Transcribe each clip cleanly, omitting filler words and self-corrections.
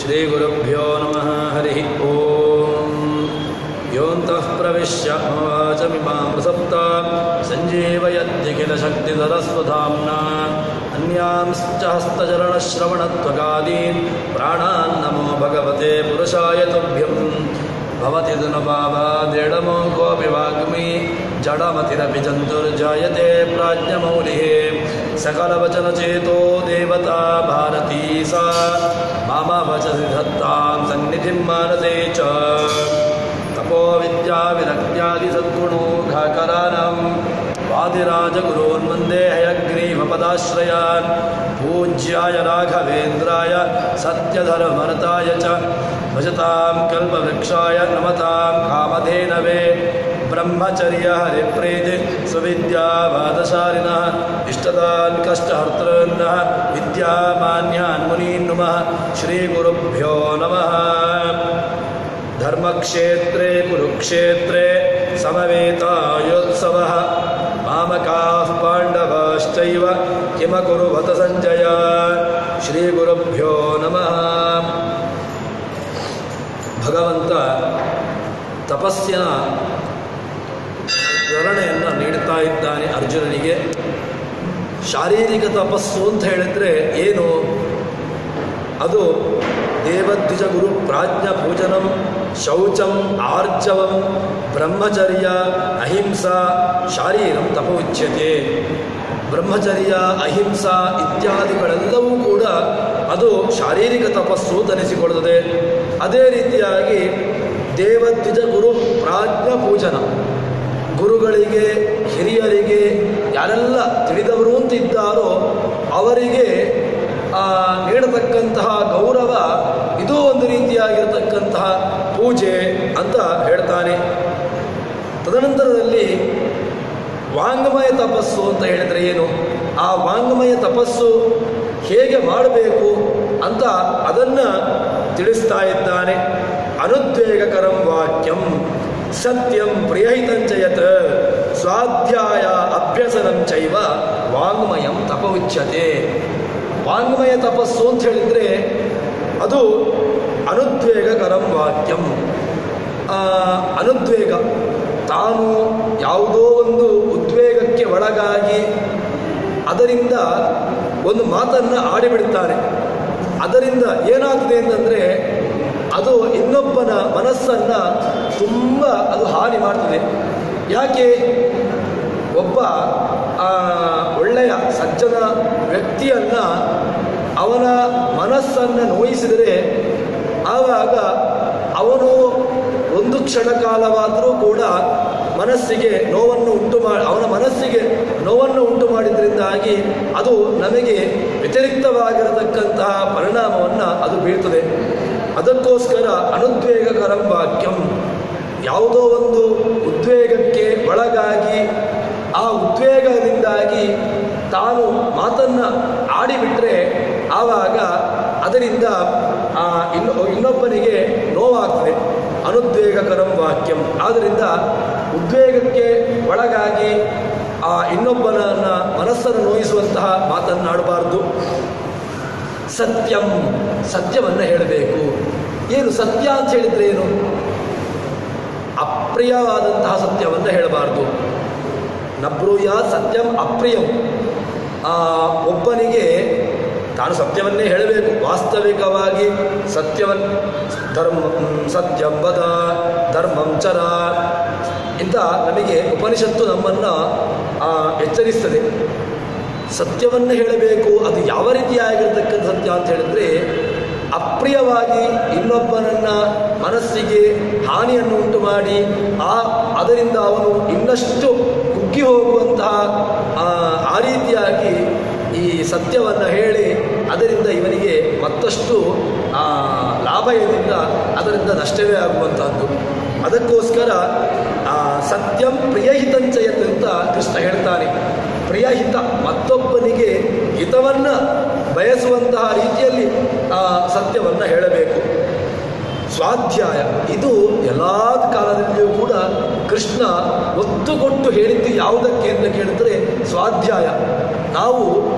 ಶ್ರೀಗುರುಭ್ಯೋ ನಮಃ. ಹರಿ ಓಂ. ಯೋಂತಃ ಪ್ರವಿಶ್ಯ ಮಮ ವಾಚಮಿಮಾಂ ಪ್ರಸಪ್ತಾಂ ಸಂಜೀವಯತ್ಯಖಿಲ ಶಕ್ತಿಧರಸ್ವಧಾಮ್ನಾ ಅನ್ಯಾಂಶ್ಚ ಹಸ್ತಚರಣಶ್ರವಣತ್ವಗಾದೀನ್ ಪ್ರಾಣಾನ್ ನಮೋ ಭಗವತೆ ಪುರುಷಾಯ ತುಭ್ಯಂ. ಭವತಿ ದುನಭಾವಾದೇಳಮೋ ಕೋಪಿ ವಾಗ್ಮಿ ಜಡಮತಿರಪಿ ಜಂತುರ್ಜಾಯತೆ ಪ್ರಾಜ್ಞಮೌಲಿಃ. ಸಕಲವಚನಚೇತೋ ದೇವತಾ ಭಾರತೀ ಸಾ ಮಮ ವಚಸಿ ಧತ್ತಾಂ ಸನ್ನಿಧಿಂ ಮಾನಸೇ ಚ. ತಪೋ ವಿದ್ಯಾ ವಿರಕ್ತ್ಯಾದಿ ಸದ್ಗುಣೋಘಾಕರಾನಂ ವಾದಿರಾಜಗುರೋನ್ ವಂದೇ ಹಯಗ್ರೀವಪದಾಶ್ರಯಾನ್. ಪೂಜ್ಯಾಯ ರಾಘವೇಂದ್ರಾಯ ಸತ್ಯಧರ್ಮರತಾಯ ಚ ಭಜತಾಂ ಕಲ್ಪವೃಕ್ಷಾಯ ನಮತಾಂ ಕಾಮಧೇನವೇ. ಬ್ರಹ್ಮಚರ್ಯ ಹರಿಪ್ರೀತಿ ಸುವಿದ್ಯಾವಾದಶಾಲಿನಃ ಇಷ್ಟದಾನ್ ಕಷ್ಟಹರ್ತॄನ್ನಃ ವಿದ್ಯಾಮಾನ್ಯಾನ್ ಮುನೀನ್ ನುಮಃ. ಶ್ರೀಗುರುಭ್ಯೋ ನಮಃ. ಧರ್ಮಕ್ಷೇತ್ರೇ ಕುರುಕ್ಷೇತ್ರೇ ಸಮವೇತಾಯೋತ್ಸವಃ ಮಾಮಕಾಃ ಪಾಂಡವಾಶ್ಚೈವ ಕಿಮಕುರುವತ ಸಂಜಯ. ಶ್ರೀಗುರುಭ್ಯೋ ನಮಃ. ಭಗವಂತ ತಪಸ್ಸಿನ ವಿವರಣೆಯನ್ನು ನೀಡುತ್ತಾ ಇದ್ದಾನೆ ಅರ್ಜುನನಿಗೆ. ಶಾರೀರಿಕ ತಪಸ್ಸು ಅಂತ ಹೇಳಿದ್ರೆ ಏನು? ಅದು ದೇವದ್ವಿಜ ಗುರು ಪ್ರಾಜ್ಞ ಪೂಜನಂ, ಶೌಚಂ, ಆರ್ಜವಂ, ಬ್ರಹ್ಮಚರ್ಯ, ಅಹಿಂಸಾ, ಶಾರೀರಂ ತಪ ಉಚ್ಯತೆ. ಬ್ರಹ್ಮಚರ್ಯ, ಅಹಿಂಸಾ ಇತ್ಯಾದಿಗಳೆಲ್ಲವೂ ಕೂಡ ಅದು ಶಾರೀರಿಕ ತಪಸ್ಸು ತನಿಸಿಕೊಳ್ಳುತ್ತದೆ. ಅದೇ ರೀತಿಯಾಗಿ ದೇವದ್ವಿಜ ಗುರು ಪ್ರಾಜ್ಞ ಪೂಜನ, ಗುರುಗಳಿಗೆ ಹಿರಿಯರಿಗೆ ಯಾರೆಲ್ಲ ತಿಳಿದವರು ಅಂತಿದ್ದಾರೋ ಅವರಿಗೆ ನೀಡತಕ್ಕಂತಹ ಗೌರವ ಇದು ಒಂದು ರೀತಿಯಾಗಿರತಕ್ಕಂತಹ ಪೂಜೆ ಅಂತ ಹೇಳ್ತಾನೆ. ತದನಂತರದಲ್ಲಿ ವಾಂಗ್ಮಯ ತಪಸ್ಸು ಅಂತ ಹೇಳಿದರೆ ಏನು? ಆ ವಾಂಗ್ಮಯ ತಪಸ್ಸು ಹೇಗೆ ಮಾಡಬೇಕು ಅಂತ ಅದನ್ನು ತಿಳಿಸ್ತಾ ಇದ್ದಾನೆ. ಅನುದ್ವೇಗಕರಂ ವಾಕ್ಯಂ ಸತ್ಯಂ ಪ್ರಿಯಹಿತಂಚಯತ್ ಸ್ವಾಧ್ಯಾಯ ಅಭ್ಯಸನಂ ಚೈವ ವಾಂಗ್ಮಯಂ ತಪ ಉಚ್ಯತೆ. ವಾಂಗ್ಮಯ ತಪಸ್ಸು ಅಂತ ಹೇಳಿದರೆ ಅದು ಅನುದ್ವೇಗಕರಂ ವಾಕ್ಯಂ. ಅನುದ್ವೇಗ, ತಾನು ಯಾವುದೋ ಒಂದು ಉದ್ವೇಗಕ್ಕೆ ಒಳಗಾಗಿ ಅದರಿಂದ ಒಂದು ಮಾತನ್ನು ಆಡಿಬಿಡುತ್ತಾನೆ. ಅದರಿಂದ ಏನಾಗ್ತದೆ ಅಂತಂದರೆ ಅದು ಇನ್ನೊಬ್ಬನ ಮನಸ್ಸನ್ನು ತುಂಬ ಅದು ಹಾನಿ ಮಾಡ್ತದೆ. ಯಾಕೆ? ಒಬ್ಬ ಒಳ್ಳೆಯ ಸಜ್ಜನ ವ್ಯಕ್ತಿಯನ್ನು ಅವನ ಮನಸ್ಸನ್ನು ನೋಯಿಸಿದರೆ ಆವಾಗ ಅವನು ಒಂದು ಕ್ಷಣ ಕಾಲವಾದರೂ ಕೂಡ ಮನಸ್ಸಿಗೆ ನೋವನ್ನು ಅವನ ಮನಸ್ಸಿಗೆ ನೋವನ್ನು ಉಂಟು ಮಾಡಿದ್ರಿಂದಾಗಿ ಅದು ನಮಗೆ ವ್ಯತಿರಿಕ್ತವಾಗಿರತಕ್ಕಂತಹ ಪರಿಣಾಮವನ್ನು ಅದು ಬೀಳ್ತದೆ. ಅದಕ್ಕೋಸ್ಕರ ಅನುದ್ವೇಗಕರಂ ವಾಕ್ಯಂ, ಯಾವುದೋ ಒಂದು ಉದ್ವೇಗಕ್ಕೆ ಒಳಗಾಗಿ ಆ ಉದ್ವೇಗದಿಂದಾಗಿ ತಾನು ಮಾತನ್ನು ಆಡಿಬಿಟ್ರೆ ಆವಾಗ ಅದರಿಂದ ಇನ್ನೊಬ್ಬನಿಗೆ ನೋವಾಗ್ತದೆ. ಅನುದ್ವೇಗಕರಂ ವಾಕ್ಯಂ. ಆದ್ದರಿಂದ ಉದ್ವೇಗಕ್ಕೆ ಒಳಗಾಗಿ ಇನ್ನೊಬ್ಬನ ಮನಸ್ಸನ್ನು ನೋಯಿಸುವಂತಹ ಮಾತನ್ನಾಡಬಾರ್ದು. ಸತ್ಯಂ, ಸತ್ಯವನ್ನು ಹೇಳಬೇಕು. ಏನು ಸತ್ಯ ಅಂತ ಹೇಳಿದರೆ ಏನು? ಅಪ್ರಿಯವಾದಂತಹ ಸತ್ಯವನ್ನು ಹೇಳಬಾರ್ದು. ನಬ್ರೂಯ ಸತ್ಯಂ ಅಪ್ರಿಯಂ. ಒಬ್ಬನಿಗೆ ತಾನು ಸತ್ಯವನ್ನೇ ಹೇಳಬೇಕು. ವಾಸ್ತವಿಕವಾಗಿ ಸತ್ಯಂ ವದ ಧರ್ಮಂ ಚರ ಇಂಥ ನಮಗೆ ಉಪನಿಷತ್ತು ನಮ್ಮನ್ನು ಎಚ್ಚರಿಸ್ತದೆ. ಸತ್ಯವನ್ನು ಹೇಳಬೇಕು. ಅದು ಯಾವ ರೀತಿಯಾಗಿರ್ತಕ್ಕಂಥ ಸತ್ಯ ಅಂತ ಹೇಳಿದ್ರೆ ಅಪ್ರಿಯವಾಗಿ ಇನ್ನೊಬ್ಬನನ್ನು ಮನಸ್ಸಿಗೆ ಹಾನಿಯನ್ನು ಉಂಟು ಮಾಡಿ ಅದರಿಂದ ಅವನು ಇನ್ನಷ್ಟು ಕುಗ್ಗಿ ಹೋಗುವಂತಹ ಆ ರೀತಿಯಾಗಿ ಈ ಸತ್ಯವನ್ನು ಹೇಳಿ ಅದರಿಂದ ಇವನಿಗೆ ಮತ್ತಷ್ಟು ಲಾಭ ಏನಿಲ್ಲ, ಅದರಿಂದ ನಷ್ಟವೇ ಆಗುವಂತಹದ್ದು. ಅದಕ್ಕೋಸ್ಕರ ಸತ್ಯಂ ಪ್ರಿಯಹಿತಂಚಯತ್ ಅಂತ ಕೃಷ್ಣ ಹೇಳ್ತಾನೆ. ಪ್ರಿಯಹಿತ, ಮತ್ತೊಬ್ಬನಿಗೆ ಹಿತವನ್ನು ಬಯಸುವಂತಹ ರೀತಿಯಲ್ಲಿ ಸತ್ಯವನ್ನು ಹೇಳಬೇಕು. ಸ್ವಾಧ್ಯಾಯ, ಇದು ಎಲ್ಲ ಕಾಲದಲ್ಲಿಯೂ ಕೂಡ ಕೃಷ್ಣ ಒತ್ತು ಕೊಟ್ಟು ಹೇಳಿದ್ದು ಯಾವುದಕ್ಕೆ ಅಂತ ಕೇಳಿದರೆ ಸ್ವಾಧ್ಯಾಯ. ನಾವು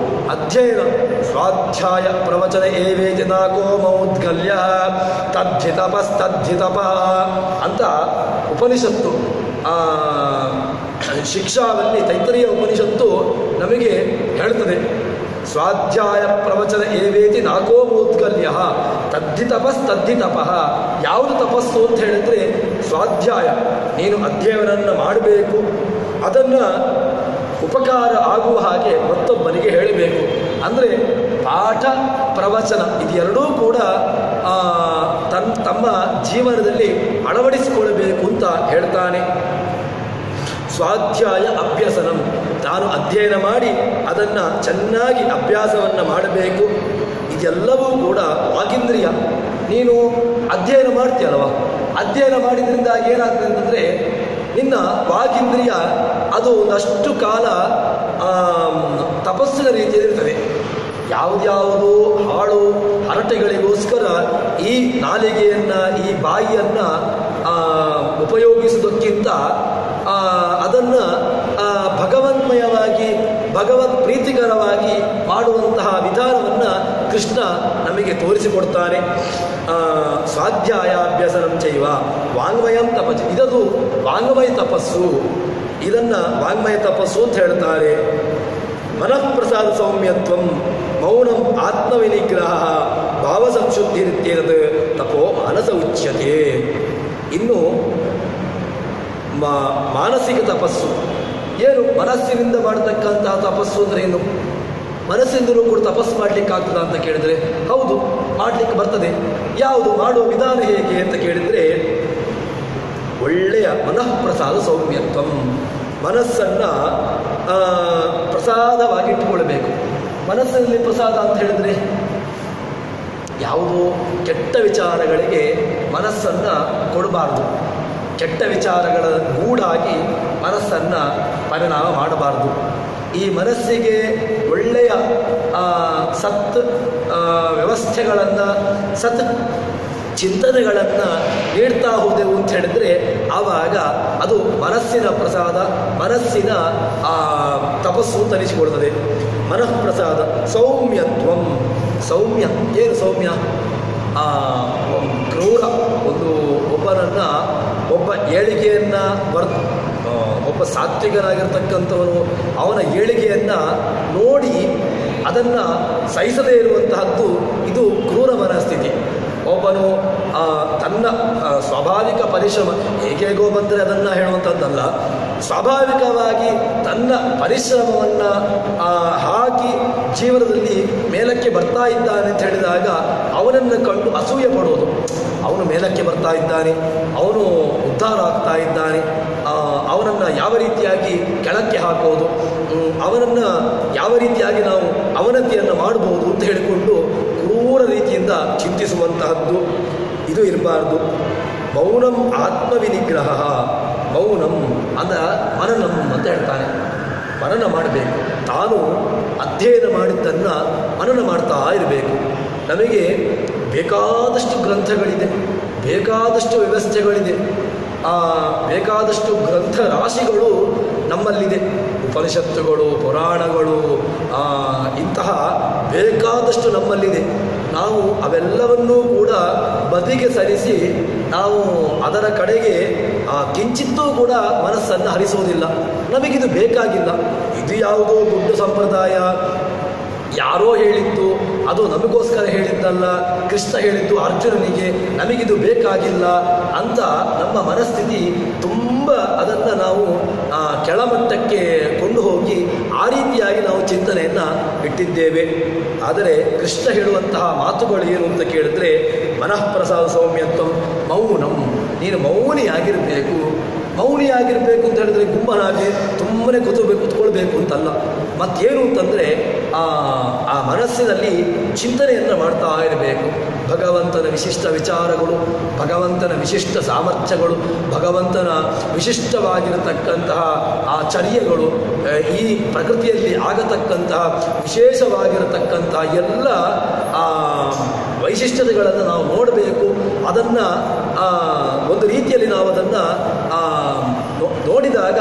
ಅಧ್ಯಯನ, ಸ್ವಾಧ್ಯಾಯ ಪ್ರವಚನ ಏವೇ ಜನಾಕೋ ಮೌದ್ಗಲ್ಯ ತದ್ಧಿತಪ ಅಂತ ಉಪನಿಷತ್ತು ಶಿಕ್ಷಾವಲ್ಲಿ ತೈತರೀಯ ಉಪನಿಷತ್ತು ನಮಗೆ ಹೇಳ್ತದೆ. ಸ್ವಾಧ್ಯಾಯ ಪ್ರವಚನ ಏವೇತಿ ನಾಕೋ ಮೌದ್ಗಲ್ಯ ತದ್ಧಿತಪ. ಯಾವುದು ತಪಸ್ಸು ಅಂತ ಹೇಳಿದ್ರೆ ಸ್ವಾಧ್ಯಾಯ, ನೀನು ಅಧ್ಯಯನವನ್ನು ಮಾಡಬೇಕು, ಅದನ್ನು ಉಪಕಾರ ಆಗುವ ಹಾಗೆ ಮತ್ತೊಬ್ಬನಿಗೆ ಹೇಳಬೇಕು. ಅಂದರೆ ಪಾಠ ಪ್ರವಚನ ಇದೆರಡೂ ಕೂಡ ತಮ್ಮ ಜೀವನದಲ್ಲಿ ಅಳವಡಿಸಿಕೊಳ್ಳಬೇಕು ಅಂತ ಹೇಳ್ತಾನೆ. ಸ್ವಾಧ್ಯಾಯ ಅಭ್ಯಸನಂ, ತಾನು ಅಧ್ಯಯನ ಮಾಡಿ ಅದನ್ನು ಚೆನ್ನಾಗಿ ಅಭ್ಯಾಸವನ್ನು ಮಾಡಬೇಕು. ಇದೆಲ್ಲವೂ ಕೂಡ ವಾಗೀಂದ್ರಿಯ. ನೀನು ಅಧ್ಯಯನ ಮಾಡ್ತೀಯಲ್ವ, ಅಧ್ಯಯನ ಮಾಡಿದ್ರಿಂದ ಏನಾಗ್ತದೆ ಅಂತಂದರೆ ನಿನ್ನ ವಾಗೀಂದ್ರಿಯ ಅದು ಒಂದಷ್ಟು ಕಾಲ ತಪಸ್ಸಿನ ರೀತಿಯಲ್ಲಿರ್ತದೆ. ಯಾವುದ್ಯಾವುದೋ ಹಾಳು ಹರಟೆಗಳಿಗೋಸ್ಕರ ಈ ನಾಲಿಗೆಯನ್ನು, ಈ ಬಾಯಿಯನ್ನು ಉಪಯೋಗಿಸುವುದಕ್ಕಿಂತ ಅದನ್ನು ಭಗವನ್ಮಯವಾಗಿ, ಭಗವತ್ ಪ್ರೀತಿಕರವಾಗಿ ಮಾಡುವಂತಹ ವಿಧಾನವನ್ನು ಕೃಷ್ಣ ನಮಗೆ ತೋರಿಸಿಕೊಡ್ತಾನೆ. ಸ್ವಾಧ್ಯಾಯಾಭ್ಯಸನಂ ಚೈವ ವಾಂಗ್ಮಯಂ ತಪಸ್, ಇದದು ವಾಂಗ್ಮಯ ತಪಸ್ಸು. ಇದನ್ನು ವಾಂಗ್ಮಯ ತಪಸ್ಸು ಅಂತ ಹೇಳ್ತಾರೆ. ಮನಃಪ್ರಸಾದ ಸೌಮ್ಯತ್ವಂ ಮೌನಂ ಆತ್ಮವಿನಿಗ್ರಹ ಭಾವಸಂಶುದ್ಧಿರಿತ್ಯೇತದ್ ತಪೋ ಮಾನಸ ಉಚ್ಯತೆ. ಇನ್ನು ಮಾನಸಿಕ ತಪಸ್ಸು ಏನು? ಮನಸ್ಸಿನಿಂದ ಮಾಡತಕ್ಕಂತಹ ತಪಸ್ಸು ಅಂದರೆ ಏನು? ಮನಸ್ಸಿಂದಲೂ ಕೂಡ ತಪಸ್ಸು ಮಾಡಲಿಕ್ಕೆ ಆಗ್ತದ ಅಂತ ಕೇಳಿದರೆ ಹೌದು, ಮಾಡಲಿಕ್ಕೆ ಬರ್ತದೆ. ಯಾವುದು? ಮಾಡುವ ವಿಧಾನ ಹೇಗೆ ಅಂತ ಕೇಳಿದರೆ ಒಳ್ಳೆಯ ಮನಃಪ್ರಸಾದ ಸೌಮ್ಯತ್ವಂ, ಮನಸ್ಸನ್ನು ಪ್ರಸಾದವಾಗಿ ಇಟ್ಟುಕೊಳ್ಬೇಕು. ಮನಸ್ಸಿನಲ್ಲಿ ಪ್ರಸಾದ ಅಂತ ಹೇಳಿದರೆ ಯಾವುದೋ ಕೆಟ್ಟ ವಿಚಾರಗಳಿಗೆ ಮನಸ್ಸನ್ನು ಕೊಡಬಾರ್ದು. ಕೆಟ್ಟ ವಿಚಾರಗಳ ಗೂಡಾಗಿ ಮನಸ್ಸನ್ನು ಪರಿಣಾಮ ಮಾಡಬಾರ್ದು. ಈ ಮನಸ್ಸಿಗೆ ಒಳ್ಳೆಯ ಸತ್ ವ್ಯವಸ್ಥೆಗಳನ್ನು, ಸತ್ ಚಿಂತನೆಗಳನ್ನು ನೀಡ್ತಾ ಹೋದೆವು ಅಂತ ಹೇಳಿದರೆ ಆವಾಗ ಅದು ಮನಸ್ಸಿನ ಪ್ರಸಾದ, ಮನಸ್ಸಿನ ತಪಸ್ಸು ತರಿಸಿಕೊಳ್ತದೆ. ಮನಃಪ್ರಸಾದ ಸೌಮ್ಯತ್ವಂ, ಸೌಮ್ಯ ಏನು ಸೌಮ್ಯ? ಕ್ರೂರ ಒಬ್ಬ ಏಳಿಗೆಯನ್ನು ಒಬ್ಬ ಸಾತ್ವಿಕನಾಗಿರ್ತಕ್ಕಂಥವನು ಅವನ ಏಳಿಗೆಯನ್ನು ನೋಡಿ ಅದನ್ನು ಸಹಿಸದೇ ಇರುವಂತಹದ್ದು ಇದು ಕ್ರೂರ ಮನಸ್ಥಿತಿ. ಒಬ್ಬನು ತನ್ನ ಸ್ವಾಭಾವಿಕ ಪರಿಶ್ರಮ, ಹೇಗೇಗೋ ಬಂದರೆ ಅದನ್ನು ಹೇಳುವಂಥದ್ದಲ್ಲ, ಸ್ವಾಭಾವಿಕವಾಗಿ ತನ್ನ ಪರಿಶ್ರಮವನ್ನು ಹಾಕಿ ಜೀವನದಲ್ಲಿ ಮೇಲಕ್ಕೆ ಬರ್ತಾ ಇದ್ದಾನೆ ಅಂತ ಹೇಳಿದಾಗ ಅವನನ್ನು ಕಂಡು ಅಸೂಯೆ ಪಡುವುದು. ಅವನು ಮೇಲಕ್ಕೆ ಬರ್ತಾ ಇದ್ದಾನೆ, ಅವನು ಉದ್ಧಾರ ಆಗ್ತಾ ಇದ್ದಾನೆ, ಅವನನ್ನು ಯಾವ ರೀತಿಯಾಗಿ ಕೆಳಕ್ಕೆ ಹಾಕೋದು, ಅವನನ್ನು ಯಾವ ರೀತಿಯಾಗಿ ನಾವು ಅವನತಿಯನ್ನು ಮಾಡಬಹುದು ಅಂತ ಹೇಳಿಕೊಂಡು ಕ್ರೂರ ರೀತಿಯಿಂದ ಚಿಂತಿಸುವಂತಹದ್ದು ಇದು ಇರಬಾರ್ದು. ಮೌನಂ ಆತ್ಮವಿನಿಗ್ರಹ, ಮೌನಂ ಅಂದರೆ ಮನನಂ ಅಂತ ಹೇಳ್ತಾನೆ. ಮನನ ಮಾಡಬೇಕು, ತಾನು ಅಧ್ಯಯನ ಮಾಡಿದ್ದನ್ನು ಮನನ ಮಾಡ್ತಾ ಇರಬೇಕು. ನಮಗೆ ಬೇಕಾದಷ್ಟು ಗ್ರಂಥಗಳಿದೆ, ಬೇಕಾದಷ್ಟು ವ್ಯವಸ್ಥೆಗಳಿದೆ, ಬೇಕಾದಷ್ಟು ಗ್ರಂಥ ರಾಶಿಗಳು ನಮ್ಮಲ್ಲಿದೆ. ಉಪನಿಷತ್ತುಗಳು, ಪುರಾಣಗಳು, ಇಂತಹ ಬೇಕಾದಷ್ಟು ನಮ್ಮಲ್ಲಿದೆ. ನಾವು ಅವೆಲ್ಲವನ್ನೂ ಕೂಡ ಬದಿಗೆ ಸರಿಸಿ ನಾವು ಅದರ ಕಡೆಗೆ ಕಿಂಚಿತ್ತೂ ಕೂಡ ಮನಸ್ಸನ್ನು ಹರಿಸುವುದಿಲ್ಲ. ನಮಗಿದು ಬೇಕಾಗಿಲ್ಲ. ಇದು ಯಾವುದೋ ಗುಡ್ಡ ಸಂಪ್ರದಾಯ, ಯಾರೋ ಹೇಳಿದ್ದು, ಅದು ನಮಗೋಸ್ಕರ ಹೇಳಿದ್ದಲ್ಲ, ಕೃಷ್ಣ ಹೇಳಿದ್ದು ಅರ್ಜುನನಿಗೆ, ನಮಗಿದು ಬೇಕಾಗಿಲ್ಲ ಅಂತ ನಮ್ಮ ಮನಸ್ಥಿತಿ ತುಂಬ ಅದನ್ನು ನಾವು ಕೆಳಮಟ್ಟಕ್ಕೆ ಕೊಂಡು ಹೋಗಿ ಆ ರೀತಿಯಾಗಿ ನಾವು ಚಿಂತನೆಯನ್ನು ಇಟ್ಟಿದ್ದೇವೆ. ಆದರೆ ಕೃಷ್ಣ ಹೇಳುವಂತಹ ಮಾತುಗಳು ಏನು ಅಂತ ಕೇಳಿದ್ರೆ ಮನಃಪ್ರಸಾದ ಸೌಮ್ಯತ್ವಂ ಮೌನಂ, ನೀನು ಮೌನಿಯಾಗಿರಬೇಕು. ಮೌನಿಯಾಗಿರಬೇಕು ಅಂತ ಹೇಳಿದ್ರೆ ಗುಮ್ಮನಾಗಿ ಸುಮ್ಮನೆ ಕೂತ್ಕೊಳ್ಬೇಕು ಅಂತಲ್ಲ. ಮತ್ತೇನು ಅಂತಂದರೆ ಆ ಮನಸ್ಸಿನಲ್ಲಿ ಚಿಂತನೆಯನ್ನು ಮಾಡ್ತಾ ಇರಬೇಕು. ಭಗವಂತನ ವಿಶಿಷ್ಟ ವಿಚಾರಗಳು, ಭಗವಂತನ ವಿಶಿಷ್ಟ ಸಾಮರ್ಥ್ಯಗಳು, ಭಗವಂತನ ವಿಶಿಷ್ಟವಾಗಿರತಕ್ಕಂತಹ ಆ ಚರ್ಯಗಳು, ಈ ಪ್ರಕೃತಿಯಲ್ಲಿ ಆಗತಕ್ಕಂತಹ ವಿಶೇಷವಾಗಿರತಕ್ಕಂತಹ ಎಲ್ಲ ವೈಶಿಷ್ಟ್ಯತೆಗಳನ್ನು ನಾವು ನೋಡಬೇಕು. ಅದನ್ನು ಒಂದು ರೀತಿಯಲ್ಲಿ ನಾವು ಅದನ್ನು ನೋಡಿದಾಗ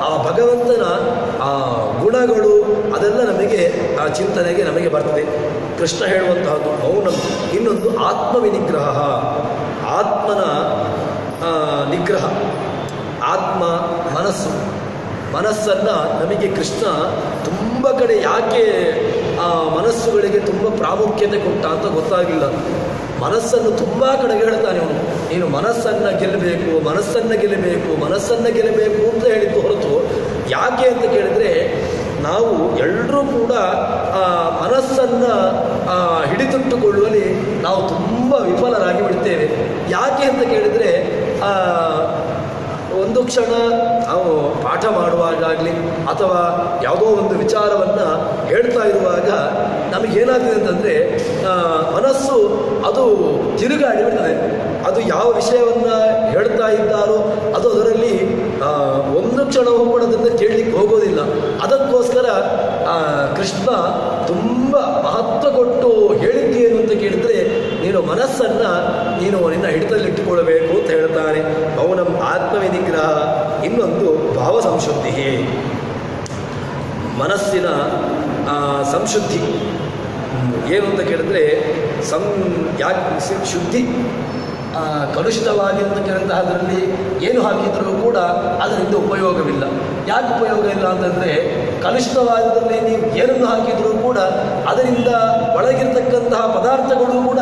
ಆ ಭಗವಂತನ ಗುಣಗಳು ಅದೆಲ್ಲ ನಮಗೆ ಆ ಚಿಂತನೆಗೆ ನಮಗೆ ಬರ್ತದೆ. ಕೃಷ್ಣ ಹೇಳುವಂತಹದ್ದು ಮೌನಂ. ಇನ್ನೊಂದು ಆತ್ಮವಿನಿಗ್ರಹ. ಆತ್ಮನ ನಿಗ್ರಹ, ಆತ್ಮ ಮನಸ್ಸನ್ನು ನಮಗೆ ಕೃಷ್ಣ ತುಂಬ ಕಡೆ ಯಾಕೆ ಆ ಮನಸ್ಸುಗಳಿಗೆ ತುಂಬ ಪ್ರಾಮುಖ್ಯತೆ ಕೊಟ್ಟ ಅಂತ ಗೊತ್ತಾಗಿಲ್ಲ. ಮನಸ್ಸನ್ನು ತುಂಬ ಕಡೆಗೆ ಹೇಳ್ತಾನೆ ಅವನು, ನೀನು ಮನಸ್ಸನ್ನು ಗೆಲ್ಲಬೇಕು ಅಂತ ಹೇಳಿದ್ದು ಹೊರತು ಯಾಕೆ ಅಂತ ಕೇಳಿದರೆ, ನಾವು ಎಲ್ಲರೂ ಕೂಡ ಮನಸ್ಸನ್ನು ಹಿಡಿದಿಟ್ಟುಕೊಳ್ಳುವಲ್ಲಿ ನಾವು ತುಂಬ ವಿಫಲರಾಗಿ ಬಿಡ್ತೇವೆ. ಯಾಕೆ ಅಂತ ಕೇಳಿದರೆ, ಒಂದು ಕ್ಷಣ ನಾವು ಪಾಠ ಮಾಡುವಾಗಲಿ ಅಥವಾ ಯಾವುದೋ ಒಂದು ವಿಚಾರವನ್ನು ಹೇಳ್ತಾ ಇರುವಾಗ ನಮಗೇನಾಗ್ತದೆ ಅಂತಂದರೆ, ಮನಸ್ಸು ಅದು ತಿರುಗಾಡಿ ಬಿಡ್ತದೆ. ಅದು ಯಾವ ವಿಷಯವನ್ನು ಹೇಳ್ತಾ ಇದ್ದಾರೋ ಅದು ಅದರಲ್ಲಿ ಒಂದು ಕ್ಷಣವೂ ಕೂಡ ಅದನ್ನು ಕೇಳಲಿಕ್ಕೆ ಹೋಗೋದಿಲ್ಲ. ಅದಕ್ಕೋಸ್ಕರ ಕೃಷ್ಣ ತುಂಬ ಮಹತ್ವ ಕೊಟ್ಟು ಹೇಳಿದ್ದೇನು ಅಂತ ಕೇಳಿದರೆ, ನೀನು ಮನಸ್ಸನ್ನು ನಿನ್ನ ಹಿಡಿತದಲ್ಲಿಟ್ಟುಕೊಳ್ಳಬೇಕು ಅಂತ ಹೇಳ್ತಾನೆ. ಮೌನಂ ಆತ್ಮವಿನಿಗ್ರಹ. ಇನ್ನೊಂದು ಭಾವ ಸಂಶುದ್ಧಿ, ಮನಸ್ಸಿನ ಸಂಶುದ್ಧಿ ಏನು ಅಂತ ಕೇಳಿದ್ರೆ, ಶುದ್ಧಿ ಕಲುಷಿತವಾಗಿರ್ತಕ್ಕಂತಹದರಲ್ಲಿ ಏನು ಹಾಕಿದರೂ ಕೂಡ ಅದರಿಂದ ಉಪಯೋಗವಿಲ್ಲ. ಯಾಕೆ ಉಪಯೋಗ ಇಲ್ಲ ಅಂತಂದರೆ, ಕಲುಷಿತವಾದದಲ್ಲಿ ನೀವು ಏನನ್ನು ಹಾಕಿದರೂ ಕೂಡ ಅದರಿಂದ ಒಳಗಿರ್ತಕ್ಕಂತಹ ಪದಾರ್ಥಗಳು ಕೂಡ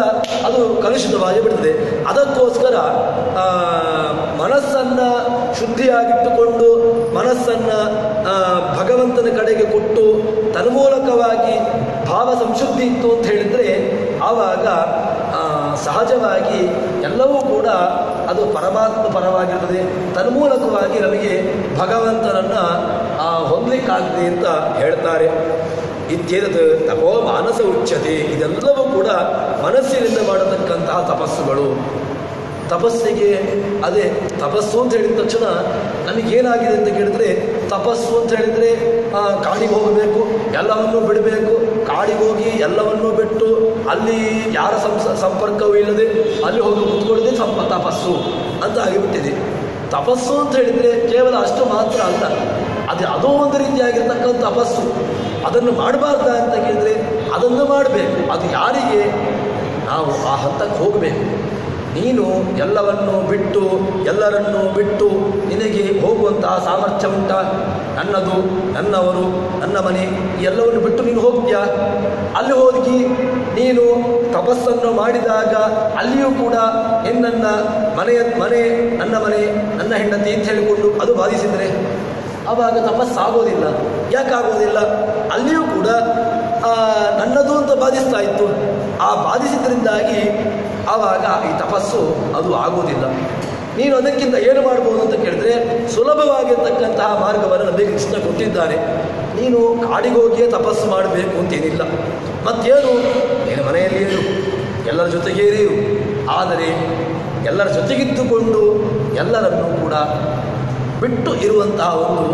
ಅದು ಕಲುಷಿತವಾಗಿ ಬಿಡ್ತದೆ. ಅದಕ್ಕೋಸ್ಕರ ಮನಸ್ಸನ್ನು ಶುದ್ಧಿಯಾಗಿಟ್ಟುಕೊಂಡು ಮನಸ್ಸನ್ನು ಭಗವಂತನ ಕಡೆಗೆ ಕೊಟ್ಟು ತನ್ಮೂಲಕವಾಗಿ ಭಾವ ಸಂಶುದ್ಧಿ ಇತ್ತು ಅಂತ ಹೇಳಿದರೆ, ಆವಾಗ ಸಹಜವಾಗಿ ಎಲ್ಲವೂ ಕೂಡ ಅದು ಪರಮಾತ್ಮ ಪರವಾಗಿರ್ತದೆ. ತನ್ಮೂಲಕವಾಗಿ ನಮಗೆ ಭಗವಂತನನ್ನು ಹೊಂದಲಿಕ್ಕಾಗ್ತದೆ ಅಂತ ಹೇಳ್ತಾರೆ. ಇತ್ಯೇತತ್ ತಪೋ ಮಾನಸ ಉಚ್ಯತೆ. ಇದೆಲ್ಲವೂ ಕೂಡ ಮನಸ್ಸಿನಿಂದ ಮಾಡತಕ್ಕಂತಹ ತಪಸ್ಸುಗಳು. ತಪಸ್ಸಿಗೆ ಅದೇ ತಪಸ್ಸು ಅಂತ ಹೇಳಿದ ತಕ್ಷಣ ನಮಗೇನಾಗಿದೆ ಅಂತ ಕೇಳಿದ್ರೆ, ತಪಸ್ಸು ಅಂತ ಹೇಳಿದರೆ ಕಾಡಿಗೆ ಹೋಗಬೇಕು, ಎಲ್ಲವನ್ನೂ ಬಿಡಬೇಕು, ಕಾಡಿಗೆ ಹೋಗಿ ಎಲ್ಲವನ್ನೂ ಬಿಟ್ಟು ಅಲ್ಲಿ ಯಾರ ಸಂಪರ್ಕವೂ ಇಲ್ಲದೆ ಅಲ್ಲಿ ಹೋಗಿ ಕೂತ್ಕೊಳ್ಳೋದೇ ತಪಸ್ಸು ಅಂತ ಆಗಿಬಿಟ್ಟಿದೆ. ತಪಸ್ಸು ಅಂತ ಹೇಳಿದರೆ ಕೇವಲ ಅಷ್ಟು ಮಾತ್ರ ಅಲ್ಲ, ಅದೋ ಒಂದು ರೀತಿಯಾಗಿರ್ತಕ್ಕಂಥ ತಪಸ್ಸು. ಅದನ್ನು ಮಾಡಬಾರ್ದ ಅಂತ ಕೇಳಿದರೆ ಅದನ್ನು ಮಾಡಬೇಕು. ಅದು ಯಾರಿಗೆ? ನಾವು ಆ ಹಂತಕ್ಕೆ ಹೋಗಬೇಕು. ನೀನು ಎಲ್ಲರನ್ನೂ ಬಿಟ್ಟು ನಿನಗೆ ಹೋಗುವಂತಹ ಸಾಮರ್ಥ್ಯ ಉಂಟ? ನನ್ನದು, ನನ್ನವರು, ನನ್ನ ಮನೆ ಎಲ್ಲವನ್ನು ಬಿಟ್ಟು ನೀನು ಹೋಗ್ತೀಯಾ? ಅಲ್ಲಿ ಹೋಗಿ ನೀನು ತಪಸ್ಸನ್ನು ಮಾಡಿದಾಗ ಅಲ್ಲಿಯೂ ಕೂಡ ನನ್ನ ಮನೆ ನನ್ನ ಹೆಂಡತಿ ಅಂತ ಹೇಳಿಕೊಂಡು ಅದು ಬಾಧಿಸಿದರೆ ಆವಾಗ ತಪಸ್ಸಾಗೋದಿಲ್ಲ. ಯಾಕಾಗೋದಿಲ್ಲ? ಅಲ್ಲಿಯೂ ಕೂಡ ನನ್ನದು ಅಂತ ಬಾಧಿಸ್ತಾ ಇತ್ತು. ಆ ಬಾಧಿಸಿದ್ರಿಂದಾಗಿ ಆವಾಗ ಈ ತಪಸ್ಸು ಅದು ಆಗೋದಿಲ್ಲ. ನೀನು ಅದಕ್ಕಿಂತ ಏನು ಮಾಡ್ಬೋದು ಅಂತ ಕೇಳಿದ್ರೆ, ಸುಲಭವಾಗಿರ್ತಕ್ಕಂತಹ ಮಾರ್ಗವನ್ನು ನಮಗೆ ಕೃಷ್ಣ ಕೊಟ್ಟಿದ್ದಾನೆ. ನೀನು ಕಾಡಿಗೆ ಹೋಗಿಯೇ ತಪಸ್ಸು ಮಾಡಬೇಕು ಅಂತೇನಿಲ್ಲ. ಮತ್ತೇನು, ನೀನು ಮನೆಯಲ್ಲಿ ಇರು, ಎಲ್ಲರ ಜೊತೆಗೇ ಇರು. ಆದರೆ ಎಲ್ಲರ ಜೊತೆಗಿದ್ದುಕೊಂಡು ಎಲ್ಲರನ್ನೂ ಕೂಡ ಬಿಟ್ಟು ಇರುವಂತಹ ಒಂದು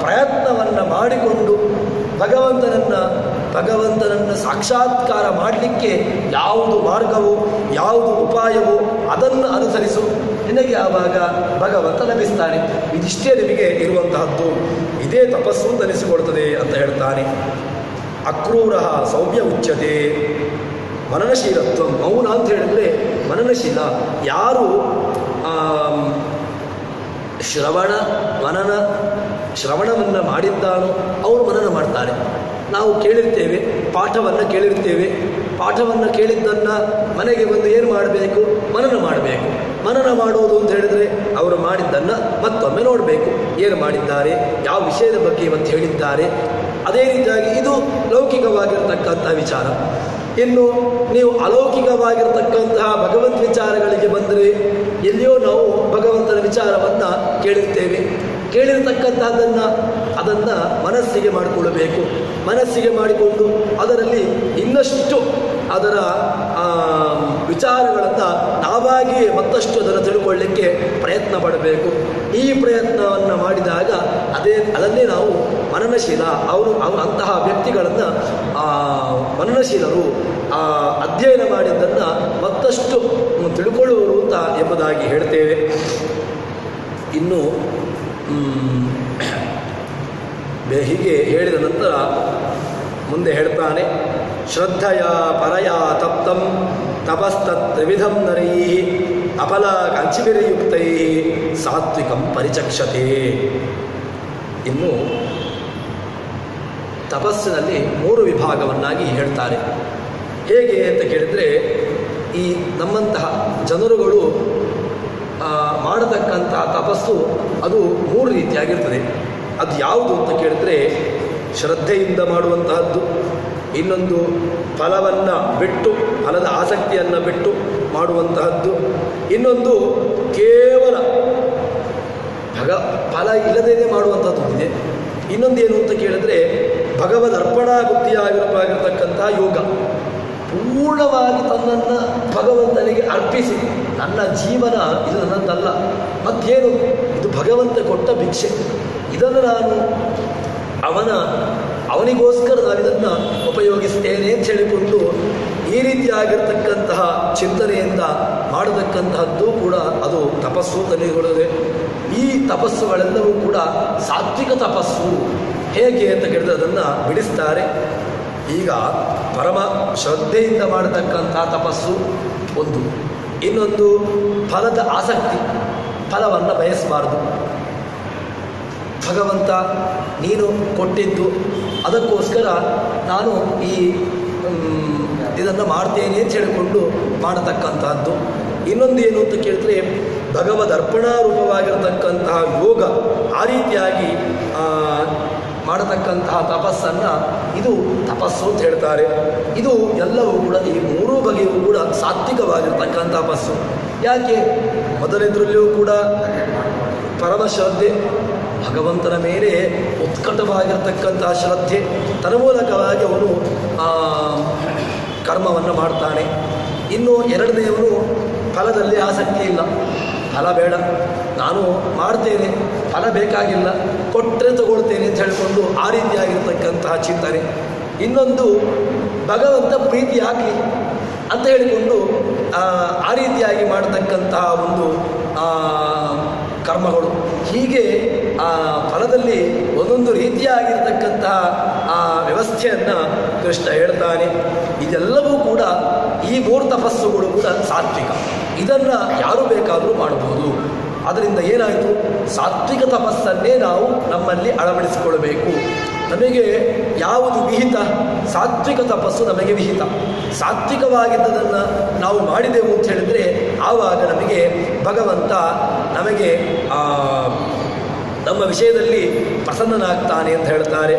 ಪ್ರಯತ್ನವನ್ನು ಮಾಡಿಕೊಂಡು ಭಗವಂತನನ್ನು ಸಾಕ್ಷಾತ್ಕಾರ ಮಾಡಲಿಕ್ಕೆ ಯಾವುದು ಮಾರ್ಗವೋ ಯಾವುದು ಉಪಾಯವೋ ಅದನ್ನು ಅನುಸರಿಸು, ನಿನಗೆ ಆವಾಗ ಭಗವಂತ ಲಭಿಸ್ತಾನೆ. ಇದಿಷ್ಟೇ ನಿಮಗೆ ಇರುವಂತಹದ್ದು, ಇದೇ ತಪಸ್ಸು ಅಂತ ಅನಿಸಿಕೊಡ್ತದೆ ಅಂತ ಹೇಳ್ತಾನೆ. ಅಕ್ರೂರ ಸೌಮ್ಯ ಉಚ್ಯತೆ. ಮನನಶೀಲತ್ವ. ಮೌನ ಅಂತ ಹೇಳಿದ್ರೆ ಮನನಶೀಲ. ಯಾರು ಶ್ರವಣವನ್ನು ಮಾಡಿದ್ದಾನೋ ಅವರು ಮನನ ಮಾಡ್ತಾರೆ. ನಾವು ಕೇಳಿರ್ತೇವೆ, ಪಾಠವನ್ನು ಕೇಳಿದ್ದನ್ನು ಮನೆಗೆ ಬಂದು ಏನು ಮಾಡಬೇಕು? ಮನನ ಮಾಡಬೇಕು. ಮನನ ಮಾಡೋದು ಅಂತ ಹೇಳಿದರೆ ಅವರು ಮಾಡಿದ್ದನ್ನು ಮತ್ತೊಮ್ಮೆ ನೋಡಬೇಕು. ಏನು ಮಾಡಿದ್ದಾರೆ, ಯಾವ ವಿಷಯದ ಬಗ್ಗೆ ಇವತ್ತು ಹೇಳಿದ್ದಾರೆ. ಅದೇ ರೀತಿಯಾಗಿ ಇದು ಲೌಕಿಕವಾಗಿರ್ತಕ್ಕಂಥ ವಿಚಾರ. ಇನ್ನು ನೀವು ಅಲೌಕಿಕವಾಗಿರ್ತಕ್ಕಂತಹ ಭಗವಂತ ವಿಚಾರಗಳಿಗೆ ಬಂದರೆ, ಎಲ್ಲಿಯೋ ನಾವು ಭಗವಂತನ ವಿಚಾರವನ್ನು ಕೇಳಿರ್ತಕ್ಕಂಥದ್ದನ್ನು ಮನಸ್ಸಿಗೆ ಮಾಡಿಕೊಳ್ಳಬೇಕು. ಮನಸ್ಸಿಗೆ ಮಾಡಿಕೊಂಡು ಅದರಲ್ಲಿ ಇನ್ನಷ್ಟು ಅದರ ವಿಚಾರಗಳನ್ನು ನಾವಾಗಿಯೇ ಮತ್ತಷ್ಟು ಅದನ್ನು ತಿಳ್ಕೊಳ್ಳಿಕ್ಕೆ ಪ್ರಯತ್ನ ಪಡಬೇಕು. ಈ ಪ್ರಯತ್ನವನ್ನು ಮಾಡಿದಾಗ ಅದನ್ನೇ ನಾವು ಮನನಶೀಲ, ಅಂತಹ ವ್ಯಕ್ತಿಗಳನ್ನು ಮನನಶೀಲರು, ಅಧ್ಯಯನ ಮಾಡಿದ್ದನ್ನು ಮತ್ತಷ್ಟು ತಿಳ್ಕೊಳ್ಳುವರು ಅಂತ ಎಂಬುದಾಗಿ ಹೇಳ್ತೇವೆ. ಇನ್ನು ಹೀಗೆ ಹೇಳಿದ ನಂತರ ಮುಂದೆ ಹೇಳ್ತಾನೆ, ಶ್ರದ್ಧಯ ಪರಯ ತಪ್ತಂ ತಪಸ್ತತ್ರಿವಿಧಂ ನರೈ ಅಫಲ ಕಾಂಚಿಭಿರ್ಯುಕ್ತೈ ಸಾತ್ವಿಕಂ ಪರಿಚಕ್ಷತೆ. ಇನ್ನು ತಪಸ್ಸಿನಲ್ಲಿ 3 ವಿಭಾಗವನ್ನಾಗಿ ಹೇಳ್ತಾರೆ. ಹೇಗೆ ಅಂತ ಕೇಳಿದರೆ, ಈ ನಮ್ಮಂತಹ ಜನರುಗಳು ಮಾಡತಕ್ಕಂತಹ ತಪಸ್ಸು ಅದು 3 ರೀತಿಯಾಗಿರ್ತದೆ. ಅದು ಯಾವುದು ಅಂತ ಕೇಳಿದ್ರೆ, ಶ್ರದ್ಧೆಯಿಂದ ಮಾಡುವಂತಹದ್ದು, ಇನ್ನೊಂದು ಫಲವನ್ನು ಬಿಟ್ಟು, ಫಲದ ಆಸಕ್ತಿಯನ್ನು ಬಿಟ್ಟು ಮಾಡುವಂತಹದ್ದು, ಇನ್ನೊಂದು ಕೇವಲ ಫಲ ಇಲ್ಲದೇನೆ ಮಾಡುವಂಥದ್ದು ಇದೆ. ಇನ್ನೊಂದೇನು ಅಂತ ಕೇಳಿದ್ರೆ, ಭಗವದ್ ಅರ್ಪಣಾ ಬುದ್ಧಿಯಾಗಿರತಕ್ಕಂತಹ ಯೋಗ, ಪೂರ್ಣವಾಗಿ ತನ್ನನ್ನು ಭಗವಂತನಿಗೆ ಅರ್ಪಿಸಿ, ನನ್ನ ಜೀವನ ಇದು ನನ್ನದಲ್ಲ, ಮತ್ತೇನು ಇದು ಭಗವಂತ ಕೊಟ್ಟ ಭಿಕ್ಷೆ, ಇದನ್ನು ನಾನು ಅವನಿಗೋಸ್ಕರ ನಾನು ಇದನ್ನು ಉಪಯೋಗಿಸ್ತೇನೆ ಅಂತ ಹೇಳಿಕೊಂಡು ಈ ರೀತಿಯಾಗಿರ್ತಕ್ಕಂತಹ ಚಿಂತನೆಯಿಂದ ಮಾಡತಕ್ಕಂತಹದ್ದು ಕೂಡ ಅದು ತಪಸ್ಸು ತಲೆಗೊಳ್ಳದೆ. ಈ ತಪಸ್ಸುಗಳೆಲ್ಲವೂ ಕೂಡ ಸಾತ್ವಿಕ ತಪಸ್ಸು. ಹೇಗೆ ಅಂತ ಕೇಳಿದ್ರೆ ಅದನ್ನು ಬಿಡಿಸ್ತಾರೆ. ಈಗ ಪರಮ ಶ್ರದ್ಧೆಯಿಂದ ಮಾಡತಕ್ಕಂತಹ ತಪಸ್ಸು ಒಂದು, ಇನ್ನೊಂದು ಫಲದ ಆಸಕ್ತಿ, ಫಲವನ್ನು ಬಯಸಬಾರದು. ಭಗವಂತ ನೀನು ಕೊಟ್ಟಿದ್ದು, ಅದಕ್ಕೋಸ್ಕರ ನಾನು ಇದನ್ನು ಮಾಡ್ತೇನೆ ಅಂತ ಹೇಳಿಕೊಂಡು ಮಾಡತಕ್ಕಂತಹದ್ದು. ಇನ್ನೊಂದೇನು ಅಂತ ಕೇಳಿದ್ರೆ, ಭಗವದ್ ಅರ್ಪಣಾ ರೂಪವಾಗಿರತಕ್ಕಂತಹ ಯೋಗ, ಆ ರೀತಿಯಾಗಿ ಮಾಡತಕ್ಕಂತಹ ತಪಸ್ಸನ್ನು ಇದು ತಪಸ್ಸು ಅಂತ ಹೇಳ್ತಾರೆ. ಇದು ಎಲ್ಲವೂ ಕೂಡ ಈ 3 ಬಗೆಯೂ ಕೂಡ ಸಾತ್ವಿಕವಾಗಿರ್ತಕ್ಕಂಥ ತಪಸ್ಸು. ಯಾಕೆ? ಮೊದಲಿದ್ರಲ್ಲಿಯೂ ಕೂಡ ಪರಮ ಶ್ರದ್ಧೆ, ಭಗವಂತನ ಮೇಲೆ ಉತ್ಕಟವಾಗಿರ್ತಕ್ಕಂತಹ ಶ್ರದ್ಧೆ, ತನ್ಮೂಲಕವಾಗಿ ಅವನು ಕರ್ಮವನ್ನು ಮಾಡ್ತಾನೆ. ಇನ್ನು ಎರಡನೆಯವನು ಫಲದಲ್ಲಿ ಆಸಕ್ತಿ ಇಲ್ಲ, ಫಲ ಬೇಡ, ನಾನು ಮಾಡ್ತೇನೆ, ಫಲ ಬೇಕಾಗಿಲ್ಲ, ಕೊಟ್ಟರೆ ತಗೊಳ್ತೇನೆ ಅಂತ ಹೇಳಿಕೊಂಡು ಆ ರೀತಿಯಾಗಿರ್ತಕ್ಕಂತಹ ಚಿಂತನೆ. ಇನ್ನೊಂದು ಭಗವಂತ ಪ್ರೀತಿ ಆಗಲಿ ಅಂತ ಹೇಳಿಕೊಂಡು ಆ ರೀತಿಯಾಗಿ ಮಾಡತಕ್ಕಂತಹ ಒಂದು ಕರ್ಮಗಳು. ಹೀಗೆ ಆ ಫಲದಲ್ಲಿ ಒಂದೊಂದು ರೀತಿಯಾಗಿರ್ತಕ್ಕಂತಹ ಆ ವ್ಯವಸ್ಥೆಯನ್ನು ಕೃಷ್ಣ ಹೇಳ್ತಾನೆ. ಇದೆಲ್ಲವೂ ಕೂಡ ಈ 3 ತಪಸ್ಸುಗಳು ಕೂಡ ಸಾತ್ವಿಕ. ಇದನ್ನು ಯಾರು ಬೇಕಾದರೂ ಮಾಡಬಹುದು. ಅದರಿಂದ ಏನಾಯಿತು? ಸಾತ್ವಿಕ ತಪಸ್ಸನ್ನೇ ನಾವು ನಮ್ಮಲ್ಲಿ ಅಳವಡಿಸಿಕೊಳ್ಳಬೇಕು. ನಮಗೆ ಯಾವುದು ವಿಹಿತ? ಸಾತ್ವಿಕ ತಪಸ್ಸು ನಮಗೆ ವಿಹಿತ. ಸಾತ್ವಿಕವಾಗಿದ್ದದನ್ನು ನಾವು ಮಾಡಿದೆವು ಅಂತ ಹೇಳಿದರೆ ಆವಾಗ ನಮಗೆ ಭಗವಂತ ನಮಗೆ ನಮ್ಮ ವಿಷಯದಲ್ಲಿ ಪ್ರಸನ್ನನಾಗ್ತಾನೆ ಅಂತ ಹೇಳ್ತಾರೆ.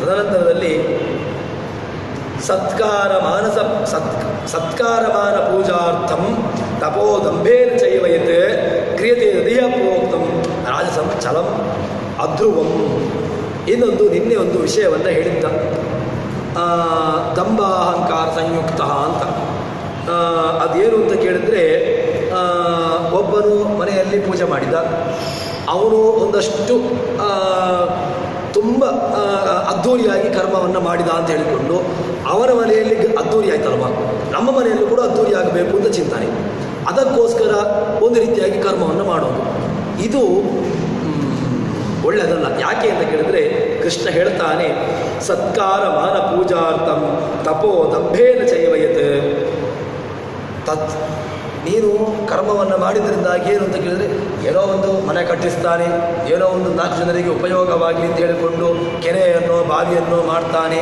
ತದನಂತರದಲ್ಲಿ ಸತ್ಕಾರಮಾನ ಪೂಜಾರ್ಥಂ ತಪೋದಂಭೇನ ಚೈವಯತ್ ಕ್ರಿಯತೆ ಹೃದಯ ಪ್ರೋಕ್ತಂ ರಾಜಸಂ ಚಲಂ ಅಧ್ರುವಂ. ಇನ್ನೊಂದು ನಿನ್ನೆ ಒಂದು ವಿಷಯವನ್ನು ಹೇಳಿದ್ದ, ದಂಭಾಹಂಕಾರ ಸಂಯುಕ್ತ ಅಂತ. ಅದೇನು ಅಂತ ಕೇಳಿದ್ರೆ, ಒಬ್ಬನು ಮನೆಯಲ್ಲಿ ಪೂಜೆ ಮಾಡಿದ, ಅವನು ಒಂದಷ್ಟು ತುಂಬ ಅದ್ಧೂರಿಯಾಗಿ ಕರ್ಮವನ್ನು ಮಾಡಿದ ಅಂತ ಹೇಳಿಕೊಂಡು ಅವನ ಮನೆಯಲ್ಲಿ ಅದ್ಧೂರಿ ಆಯ್ತಲ್ವ, ನಮ್ಮ ಮನೆಯಲ್ಲೂ ಕೂಡ ಅದ್ಧೂರಿ ಆಗಬೇಕು ಅಂತ ಚಿಂತನೆ. ಅದಕ್ಕೋಸ್ಕರ ಒಂದು ರೀತಿಯಾಗಿ ಕರ್ಮವನ್ನು ಮಾಡೋದು, ಇದು ಒಳ್ಳೆಯದಲ್ಲ. ಯಾಕೆ ಅಂತ ಕೇಳಿದ್ರೆ ಕೃಷ್ಣ ಹೇಳ್ತಾನೆ, ಸತ್ಕಾರ ಮಾನ ಪೂಜಾರ್ಥಂ ತಪೋ ದಂಭೇನ ಚೈವಯತ್. ತತ್ ನೀನು ಕರ್ಮವನ್ನು ಮಾಡಿದ್ರಿಂದಾಗಿ ಏನು ಅಂತ ಕೇಳಿದ್ರೆ, ಏನೋ ಒಂದು ಮನೆ ಕಟ್ಟಿಸ್ತಾನೆ, ಏನೋ ಒಂದು 4 ಜನರಿಗೆ ಉಪಯೋಗವಾಗಲಿ ಅಂತ ಹೇಳಿಕೊಂಡು ಕೆರೆಯನ್ನು ಬಾವಿಯನ್ನು ಮಾಡ್ತಾನೆ,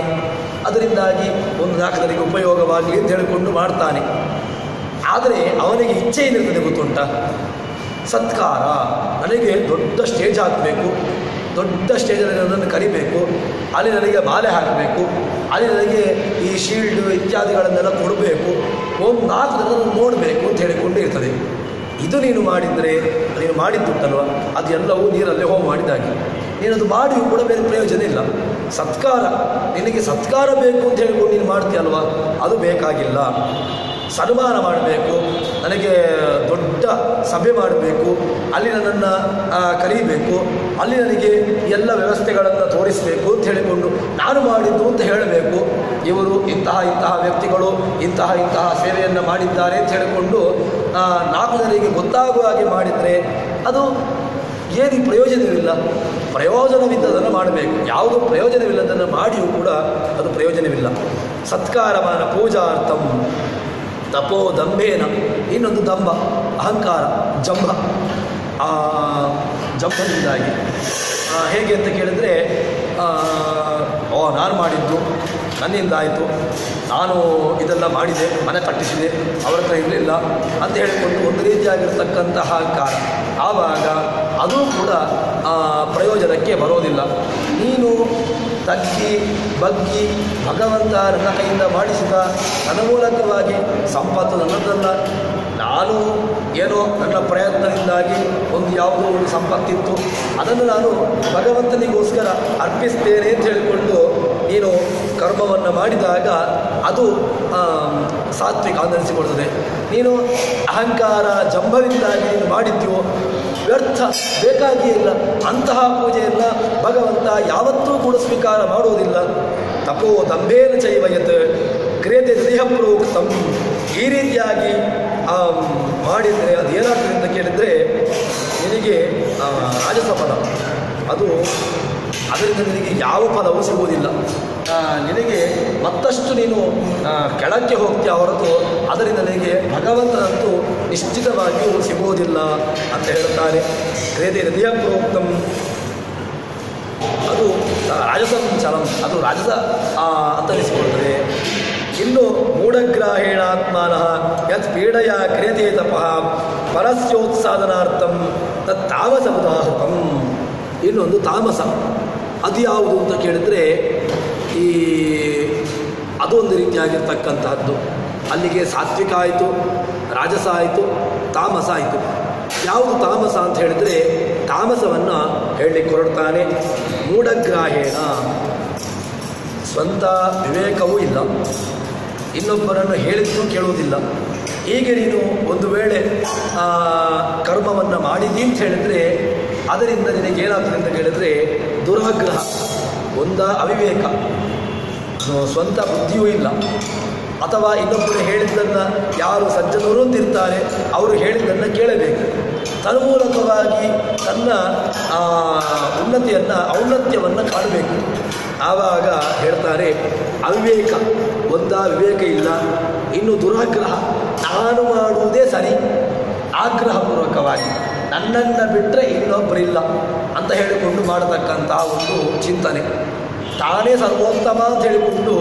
ಅದರಿಂದಾಗಿ ಒಂದು 4 ಜನರಿಗೆ ಉಪಯೋಗವಾಗಲಿ ಅಂತ ಹೇಳಿಕೊಂಡು ಮಾಡ್ತಾನೆ. ಆದರೆ ಅವನಿಗೆ ಇಚ್ಛೆ ಏನಿರ್ತದೆ ಗೊತ್ತುಂಟ? ಸತ್ಕಾರ, ನನಗೆ ದೊಡ್ಡ ಸ್ಟೇಜ್ ಹಾಕಬೇಕು, ದೊಡ್ಡ ಸ್ಟೇಜಲ್ಲಿ ನನ್ನನ್ನು ಕರಿಬೇಕು, ಅಲ್ಲಿ ನನಗೆ ಮಾಲೆ ಹಾಕಬೇಕು, ಅಲ್ಲಿ ನನಗೆ ಈ ಶೀಲ್ಡು ಇತ್ಯಾದಿಗಳನ್ನೆಲ್ಲ ಕೊಡಬೇಕು, ಒಂದು 4 ಜನರನ್ನು ನೋಡಬೇಕು ಅಂತ ಹೇಳಿಕೊಂಡು ಇರ್ತದೆ. ಇದು ನೀನು ಮಾಡಿದರೆ, ನೀನು ಮಾಡಿದ್ದುಂಟಲ್ವ, ಅದು ಎಲ್ಲವೂ ನೀರಲ್ಲೇ ಹೋಗಿ ಮಾಡಿದಾಗಿ. ನೀನದು ಮಾಡಿಯೂ ಕೂಡ ಬೇರೆ ಪ್ರಯೋಜನ ಇಲ್ಲ. ಸತ್ಕಾರ, ನಿನಗೆ ಸತ್ಕಾರ ಬೇಕು ಅಂತ ಹೇಳಿಕೊಂಡು ನೀನು ಮಾಡ್ತೀಯಲ್ವ, ಅದು ಬೇಕಾಗಿಲ್ಲ. ಸನ್ಮಾನ ಮಾಡಬೇಕು, ನನಗೆ ದೊಡ್ಡ ಸಭೆ ಮಾಡಬೇಕು, ಅಲ್ಲಿ ನನ್ನನ್ನು ಕರೀಬೇಕು, ಅಲ್ಲಿ ನನಗೆ ಎಲ್ಲ ವ್ಯವಸ್ಥೆಗಳನ್ನು ತೋರಿಸಬೇಕು ಅಂತ ಹೇಳಿಕೊಂಡು ನಾನು ಮಾಡಿದ್ದು ಅಂತ ಹೇಳಬೇಕು. ಇವರು ಇಂತಹ ವ್ಯಕ್ತಿಗಳು ಇಂತಹ ಸೇವೆಯನ್ನು ಮಾಡಿದ್ದಾರೆ ಅಂತ ಹೇಳಿಕೊಂಡು 4 ಜನರಿಗೆ ಗೊತ್ತಾಗುವ ಹಾಗೆ ಮಾಡಿದರೆ ಅದು ಏನು ಪ್ರಯೋಜನವಿಲ್ಲ. ಪ್ರಯೋಜನವಿದ್ದದನ್ನು ಮಾಡಬೇಕು. ಯಾವುದು ಪ್ರಯೋಜನವಿಲ್ಲದನ್ನು ಮಾಡಿಯೂ ಕೂಡ ಅದು ಪ್ರಯೋಜನವಿಲ್ಲ. ಸತ್ಕಾರಮಾನ ಪೂಜಾರ್ಥಂ ತಪೋ ದಂಭೇನ, ಇನ್ನೊಂದು ದಂಭ, ಅಹಂಕಾರ, ಜಂಭ. ಜಂಭದಿಂದಾಗಿ ಹೇಗೆ ಅಂತ ಕೇಳಿದರೆ, ನಾನು ಮಾಡಿದ್ದು, ನನ್ನಿಂದಾಯಿತು, ನಾನು ಇದೆಲ್ಲ ಮಾಡಿದೆ, ಮನೆ ಕಟ್ಟಿಸಿದೆ, ಅವರ ಹತ್ರ ಇರಲಿಲ್ಲ ಅಂತ ಹೇಳಿಕೊಂಡು ಒಂದು ರೀತಿಯಾಗಿರ್ತಕ್ಕಂತಹ ಅಹಂಕಾರ. ಆವಾಗ ಅದು ಕೂಡ ಪ್ರಯೋಜನಕ್ಕೆ ಬರೋದಿಲ್ಲ. ನೀನು ತಗ್ಗಿ ಬಗ್ಗಿ ಭಗವಂತ ನನ್ನ ಕೈಯಿಂದ ಮಾಡಿಸಿದ, ನನ್ನ ಮೂಲಕವಾಗಿ ಸಂಪತ್ತು ನನ್ನದಲ್ಲ, ನಾನು ಏನೋ ನನ್ನ ಪ್ರಯತ್ನದಿಂದಾಗಿ ಒಂದು ಯಾವುದೋ ಒಂದು ಸಂಪತ್ತಿತ್ತು, ಅದನ್ನು ನಾನು ಭಗವಂತನಿಗೋಸ್ಕರ ಅರ್ಪಿಸ್ತೇನೆ ಅಂತ ಹೇಳಿಕೊಂಡು ನೀನು ಕರ್ಮವನ್ನು ಮಾಡಿದಾಗ ಅದು ಸಾತ್ವಿಕ ಅನ್ನಿಸಿಕೊಳ್ತದೆ. ನೀನು ಅಹಂಕಾರ ಜಂಭದಿಂದಾಗಿ ನೀನು ಮಾಡಿದ್ಯೋ ವ್ಯರ್ಥ, ಬೇಕಾಗಿಯೇ ಇಲ್ಲ. ಅಂತಹ ಪೂಜೆಯನ್ನು ಭಗವಂತ ಯಾವತ್ತೂ ಕೂಡ ಸ್ವೀಕಾರ ಮಾಡುವುದಿಲ್ಲ. ತಪೋ ದಂಭೇನ ಚೈವಯತ್ ಕ್ರಿಯತೆ ದೇಹ ಪ್ರೋಕ್ತಂ. ಈ ರೀತಿಯಾಗಿ ಮಾಡಿದರೆ ಅದು ಏನಾಗ್ತದೆ ಅಂತ ಕೇಳಿದರೆ, ನಿನಗೆ ರಾಜಸ ಫಲ, ಅದರಿಂದ ನಿನಗೆ ಯಾವ ಫಲವೂ ಸಿಗುವುದಿಲ್ಲ. ನಿನಗೆ ಮತ್ತಷ್ಟು ನೀನು ಕೆಳಕ್ಕೆ ಹೋಗ್ತೀಯ ಹೊರತು ಅದರಿಂದ ನಿನಗೆ ಭಗವಂತನಂತೂ ನಿಶ್ಚಿತವಾಗಿಯೂ ಸಿಗುವುದಿಲ್ಲ ಅಂತ ಹೇಳುತ್ತಾರೆ. ಕ್ರಿಯತೆ ದೇಹ ಪ್ರೋಕ್ತಂ, ಅದು ರಾಜಸಂಚಲಂ, ಅದು ರಾಜಸ ಅಂತನಿಸಿಕೊಳ್ಳುತ್ತದೆ. ಇನ್ನು ಮೂಢಗ್ರಾಹೇಣಾತ್ಮಾನಃ ಯತ್ ಪೀಡೆಯ ಕ್ರಿಯತೆ ತಪಃ ಪರಸ್ಯೋತ್ಸಾದನಾರ್ಥಂ ತತ್ ತಾಮಸ ಉದಾಹೃತಂ. ಇನ್ನೊಂದು ತಾಮಸ. ಅದು ಯಾವುದು ಅಂತ ಕೇಳಿದರೆ, ಅದೊಂದು ರೀತಿಯಾಗಿರ್ತಕ್ಕಂತಹದ್ದು. ಅಲ್ಲಿಗೆ ಸಾತ್ವಿಕ ಆಯಿತು, ರಾಜಸ ಆಯಿತು, ತಾಮಸ ಆಯಿತು. ಯಾವುದು ತಾಮಸ ಅಂತ ಹೇಳಿದರೆ, ತಾಮಸವನ್ನು ಹೇಳಲಿಕ್ಕೆ ಹೊರಡ್ತಾನೆ. ಮೂಢಗ್ರಾಹೇಣ, ಸ್ವಂತ ವಿವೇಕವೂ ಇಲ್ಲ, ಇನ್ನೊಬ್ಬರನ್ನು ಹೇಳಿದ್ದು ಕೇಳುವುದಿಲ್ಲ. ಹೀಗೆ ನೀನು ಒಂದು ವೇಳೆ ಕರ್ಮವನ್ನು ಮಾಡಿದಿ ಅಂತ ಹೇಳಿದರೆ ಅದರಿಂದ ನಿನಗೇನಾಗ್ತದೆ ಅಂತ ಕೇಳಿದರೆ ದುರಾಗ್ರಹ, ಅವಿವೇಕ, ಸ್ವಂತ ಬುದ್ಧಿಯೂ ಇಲ್ಲ. ಅಥವಾ ಇನ್ನೊಬ್ಬರು ಹೇಳಿದ್ದನ್ನು, ಯಾರು ಸಜ್ಜನರು ಅಂತಿರ್ತಾರೆ ಅವರು ಹೇಳಿದ್ದನ್ನು ಕೇಳಬೇಕು. ತನ್ಮೂಲಕವಾಗಿ ತನ್ನ ಔನ್ನತ್ಯವನ್ನು ಕಾಣಬೇಕು. ಆವಾಗ ಹೇಳ್ತಾರೆ ಅವಿವೇಕ, ವಿವೇಕ ಇಲ್ಲ. ಇನ್ನು ದುರಾಗ್ರಹ, ನಾನು ಮಾಡುವುದೇ ಸರಿ, ಆಗ್ರಹಪೂರ್ವಕವಾಗಿ ನನ್ನನ್ನು ಬಿಟ್ಟರೆ ಇನ್ನೊಬ್ಬರಿಲ್ಲ ಅಂತ ಹೇಳಿಕೊಂಡು ಮಾಡತಕ್ಕಂತಹ ಒಂದು ಚಿಂತನೆ. ತಾನೇ ಸರ್ವೋತ್ತಮ ಅಂತ ಹೇಳಿಕೊಂಡು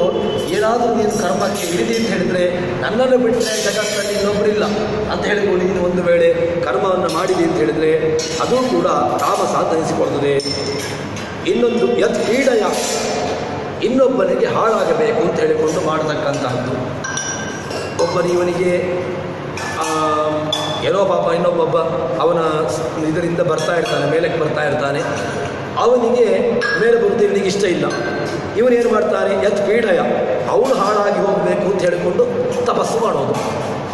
ಏನಾದರೂ ನೀನು ಕರ್ಮಕ್ಕೆ ಇಳಿದಿ ಅಂತ ಹೇಳಿದರೆ, ನನ್ನನ್ನು ಬಿಟ್ಟರೆ ಜಗತ್ತಲ್ಲಿ ಇನ್ನೊಬ್ಬರಿಲ್ಲ ಅಂತ ಹೇಳಿಕೊಂಡು ನೀನು ಒಂದು ವೇಳೆ ಕರ್ಮವನ್ನು ಮಾಡಿದಿ ಅಂತ ಹೇಳಿದರೆ ಅದು ಕೂಡ ತಾಮಸ ಅಂತ ಅನಿಸಿಕೊಳ್ಳುತ್ತದೆ. ಇನ್ನೊಂದು ಯತ್ ಪೀಡೆಯ, ಇನ್ನೊಬ್ಬನಿಗೆ ಹಾಳಾಗಬೇಕು ಅಂತ ಹೇಳಿಕೊಂಡು ಮಾಡತಕ್ಕಂತಹದ್ದು. ಇವನಿಗೆ ಏನೋ ಪಾಪ ಇನ್ನೊಬ್ಬ ಅವನ ಇದರಿಂದ ಬರ್ತಾ ಇರ್ತಾನೆ, ಮೇಲಕ್ಕೆ ಬರ್ತಾ ಇರ್ತಾನೆ, ಅವನಿಗೆ ಮೇಲೆ ಬರುತ್ತೆ, ಇವನಿಗೆ ಇಷ್ಟ ಇಲ್ಲ. ಇವನೇನು ಮಾಡ್ತಾನೆ, ಯತ್ ಪೀಡೆಯ, ಅವನು ಹಾಳಾಗಿ ಹೋಗಬೇಕು ಅಂತ ಹೇಳಿಕೊಂಡು ತಪಸ್ಸು ಮಾಡೋದು.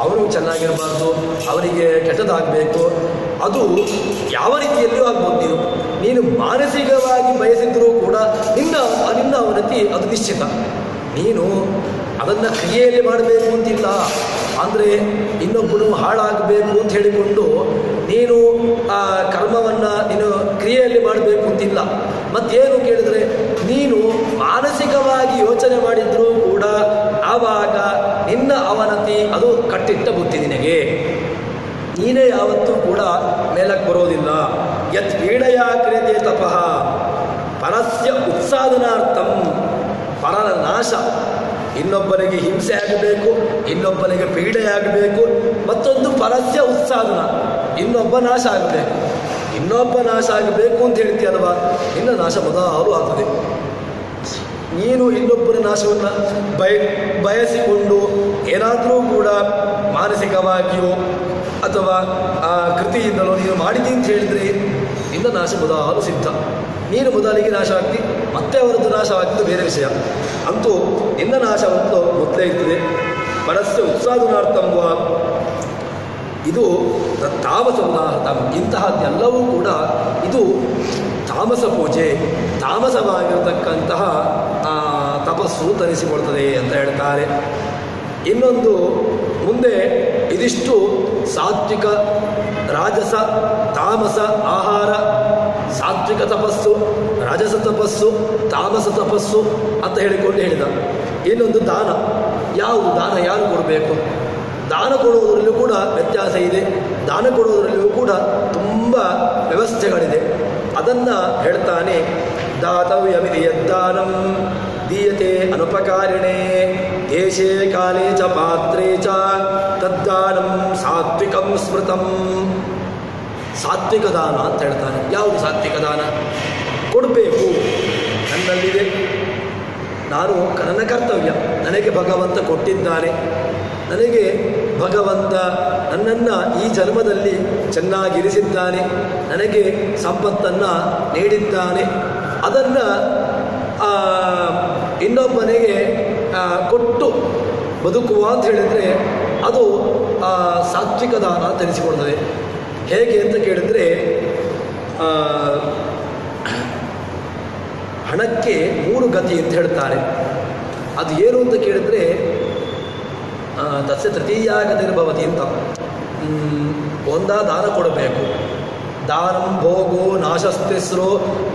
ಅವನು ಚೆನ್ನಾಗಿರಬಾರ್ದು, ಅವನಿಗೆ ಕೆಟ್ಟದಾಗಬೇಕು. ಅದು ಯಾವ ರೀತಿಯಲ್ಲಿಯೂ ಆಗ್ಬೋದು. ನೀನು ಮಾನಸಿಕವಾಗಿ ಬಯಸಿದ್ರೂ ಕೂಡ ನಿನ್ನ ಅವನತಿ ಅದು ನಿಶ್ಚಿತ. ನೀನು ಅದನ್ನು ಕ್ರಿಯೆಯಲ್ಲಿ ಮಾಡಬೇಕು ಅಂತಿಲ್ಲ. ಅಂದರೆ ಇನ್ನೊಬ್ಬನು ಹಾಳಾಗಬೇಕು ಅಂತ ಹೇಳಿಕೊಂಡು ನೀನು ಆ ಕರ್ಮವನ್ನು ನೀನು ಕ್ರಿಯೆಯಲ್ಲಿ ಮಾಡಬೇಕು ಅಂತಿಲ್ಲ. ಮತ್ತೇನು ಕೇಳಿದರೆ, ನೀನು ಮಾನಸಿಕವಾಗಿ ಯೋಚನೆ ಮಾಡಿದರೂ ಕೂಡ ಆವಾಗ ನಿನ್ನ ಅವನತಿ ಅದು ಕಟ್ಟಿಟ್ಟ ಬುದ್ಧಿ ನಿನಗೆ. ನೀನೇ ಯಾವತ್ತೂ ಕೂಡ ಮೇಲಕ್ಕೆ ಬರೋದಿಲ್ಲ. ಯತ್ ಪೀಡೆಯ ಕ್ರಿಯತೆ ತಪಃ ಪರಸ್ಯ ಉತ್ಸಾದನಾರ್ಥಂ, ಪರನ ನಾಶ, ಇನ್ನೊಬ್ಬನಿಗೆ ಹಿಂಸೆ ಆಗಬೇಕು, ಇನ್ನೊಬ್ಬನಿಗೆ ಪೀಡೆಯಾಗಬೇಕು. ಮತ್ತೊಂದು ಪರಸ್ಯ ಉತ್ಸಾದನ, ಇನ್ನೊಬ್ಬ ನಾಶ ಆಗಬೇಕು. ಇನ್ನೊಬ್ಬ ನಾಶ ಆಗಬೇಕು ಅಂತ ಹೇಳ್ತೀಯಲ್ವಾ, ನಿನ್ನ ನಾಶ ಮೊದಲು ಆಗ್ತದೆ. ನೀನು ಇನ್ನೊಬ್ಬರ ನಾಶವನ್ನು ಬಯಸಿಕೊಂಡು ಏನಾದರೂ ಕೂಡ ಮಾನಸಿಕವಾಗಿಯೋ ಅಥವಾ ಕೃತಿಯಿಂದಲೋ ನೀನು ಮಾಡಿದಿ ಅಂತ ಹೇಳಿದರೆ ನಿನ್ನ ನಾಶ ಮೊದಲು ಸಿದ್ಧ. ನೀನು ಮೊದಲಿಗೆ ನಾಶ ಆಗ್ತಿ, ಮತ್ತೆ ಅವರದ್ದು ನಾಶವಾಗಿದ್ದು ಬೇರೆ ವಿಷಯ. ಅಂತೂ ನಿನ್ನ ನಾಶವಂತೂ ಮೊದಲೇ ಇರ್ತದೆ. ಪರಸ್ಯ ಉತ್ಸಾದನಾರ್ಥಂಬ, ಇದು ತಾಮಸ ಉದಾಹರಣ. ಇಂತಹದ್ದೆಲ್ಲವೂ ಕೂಡ ಇದು ತಾಮಸ ಪೂಜೆ, ತಾಮಸವಾಗಿರತಕ್ಕಂತಹ ತಪಸ್ಸು ತರಿಸಿಕೊಳ್ತದೆ ಅಂತ ಹೇಳ್ತಾರೆ. ಇನ್ನೊಂದು ಮುಂದೆ ಇದಿಷ್ಟು ಸಾತ್ವಿಕ, ರಾಜಸ, ತಾಮಸ ಆಹಾರ ಸಾತ್ವಿಕ ತಪಸ್ಸು, ರಾಜಸ ತಪಸ್ಸು, ತಾಮಸ ತಪಸ್ಸು ಅಂತ ಹೇಳಿಕೊಂಡು ಹೇಳಿದ. ಇನ್ನೊಂದು ದಾನ. ಯಾವುದು ದಾನ ಯಾರು ಕೊಡಬೇಕು? ದಾನ ಕೊಡುವುದರಲ್ಲೂ ಕೂಡ ವ್ಯತ್ಯಾಸ ಇದೆ. ದಾನ ಕೊಡುವುದರಲ್ಲಿಯೂ ಕೂಡ ತುಂಬ ವ್ಯವಸ್ಥೆಗಳಿದೆ. ಅದನ್ನು ಹೇಳ್ತಾನೆ. ದಾತವ್ಯಮಿತಿ ಯದ್ದಾನಂ ದೀಯತೆ ಅನುಪಕಾರಿಣೇ ದೇಶೇ ಕಾಲೇ ಚ ಪಾತ್ರೇ ಚ ತದ್ದಾನಂ ಸಾತ್ವಿಕಂ ಸ್ಮೃತಂ. ಸಾತ್ವಿಕ ದಾನ ಅಂತ ಹೇಳ್ತಾನೆ. ಯಾವುದು ಸಾತ್ವಿಕ ದಾನ? ಕೊಡಬೇಕು, ನನ್ನಲ್ಲಿದೆ, ನನ್ನ ಕರ್ತವ್ಯ, ನನಗೆ ಭಗವಂತ ಕೊಟ್ಟಿದ್ದಾನೆ, ನನಗೆ ಭಗವಂತ ನನ್ನನ್ನು ಈ ಜನ್ಮದಲ್ಲಿ ಚೆನ್ನಾಗಿರಿಸಿದ್ದಾನೆ, ನನಗೆ ಸಂಪತ್ತನ್ನು ನೀಡಿದ್ದಾನೆ, ಅದನ್ನು ಇನ್ನೊಬ್ಬನಿಗೆ ಕೊಟ್ಟು ಬದುಕುವ ಅಂತ ಹೇಳಿದರೆ ಅದು ಸಾತ್ವಿಕ ದಾನ ಅಂತ ಅನಿಸಿಕೊಳ್ತದೆ. ಹೇಗೆ ಅಂತ ಕೇಳಿದರೆ, ಹಣಕ್ಕೆ 3 ಗತಿ ಅಂತ ಹೇಳ್ತಾರೆ. ಅದು ಏನು ಅಂತ ಕೇಳಿದರೆ ತಸ್ಯ ತೃತೀಯಾಗತಿರ್ಭವತಿ ಅಂತ. ಒಂದಾ ದಾನ ಕೊಡಬೇಕು. ದಾನಂ ಭೋಗೋ ನಾಶಸ್ತಿಸ್ರೋ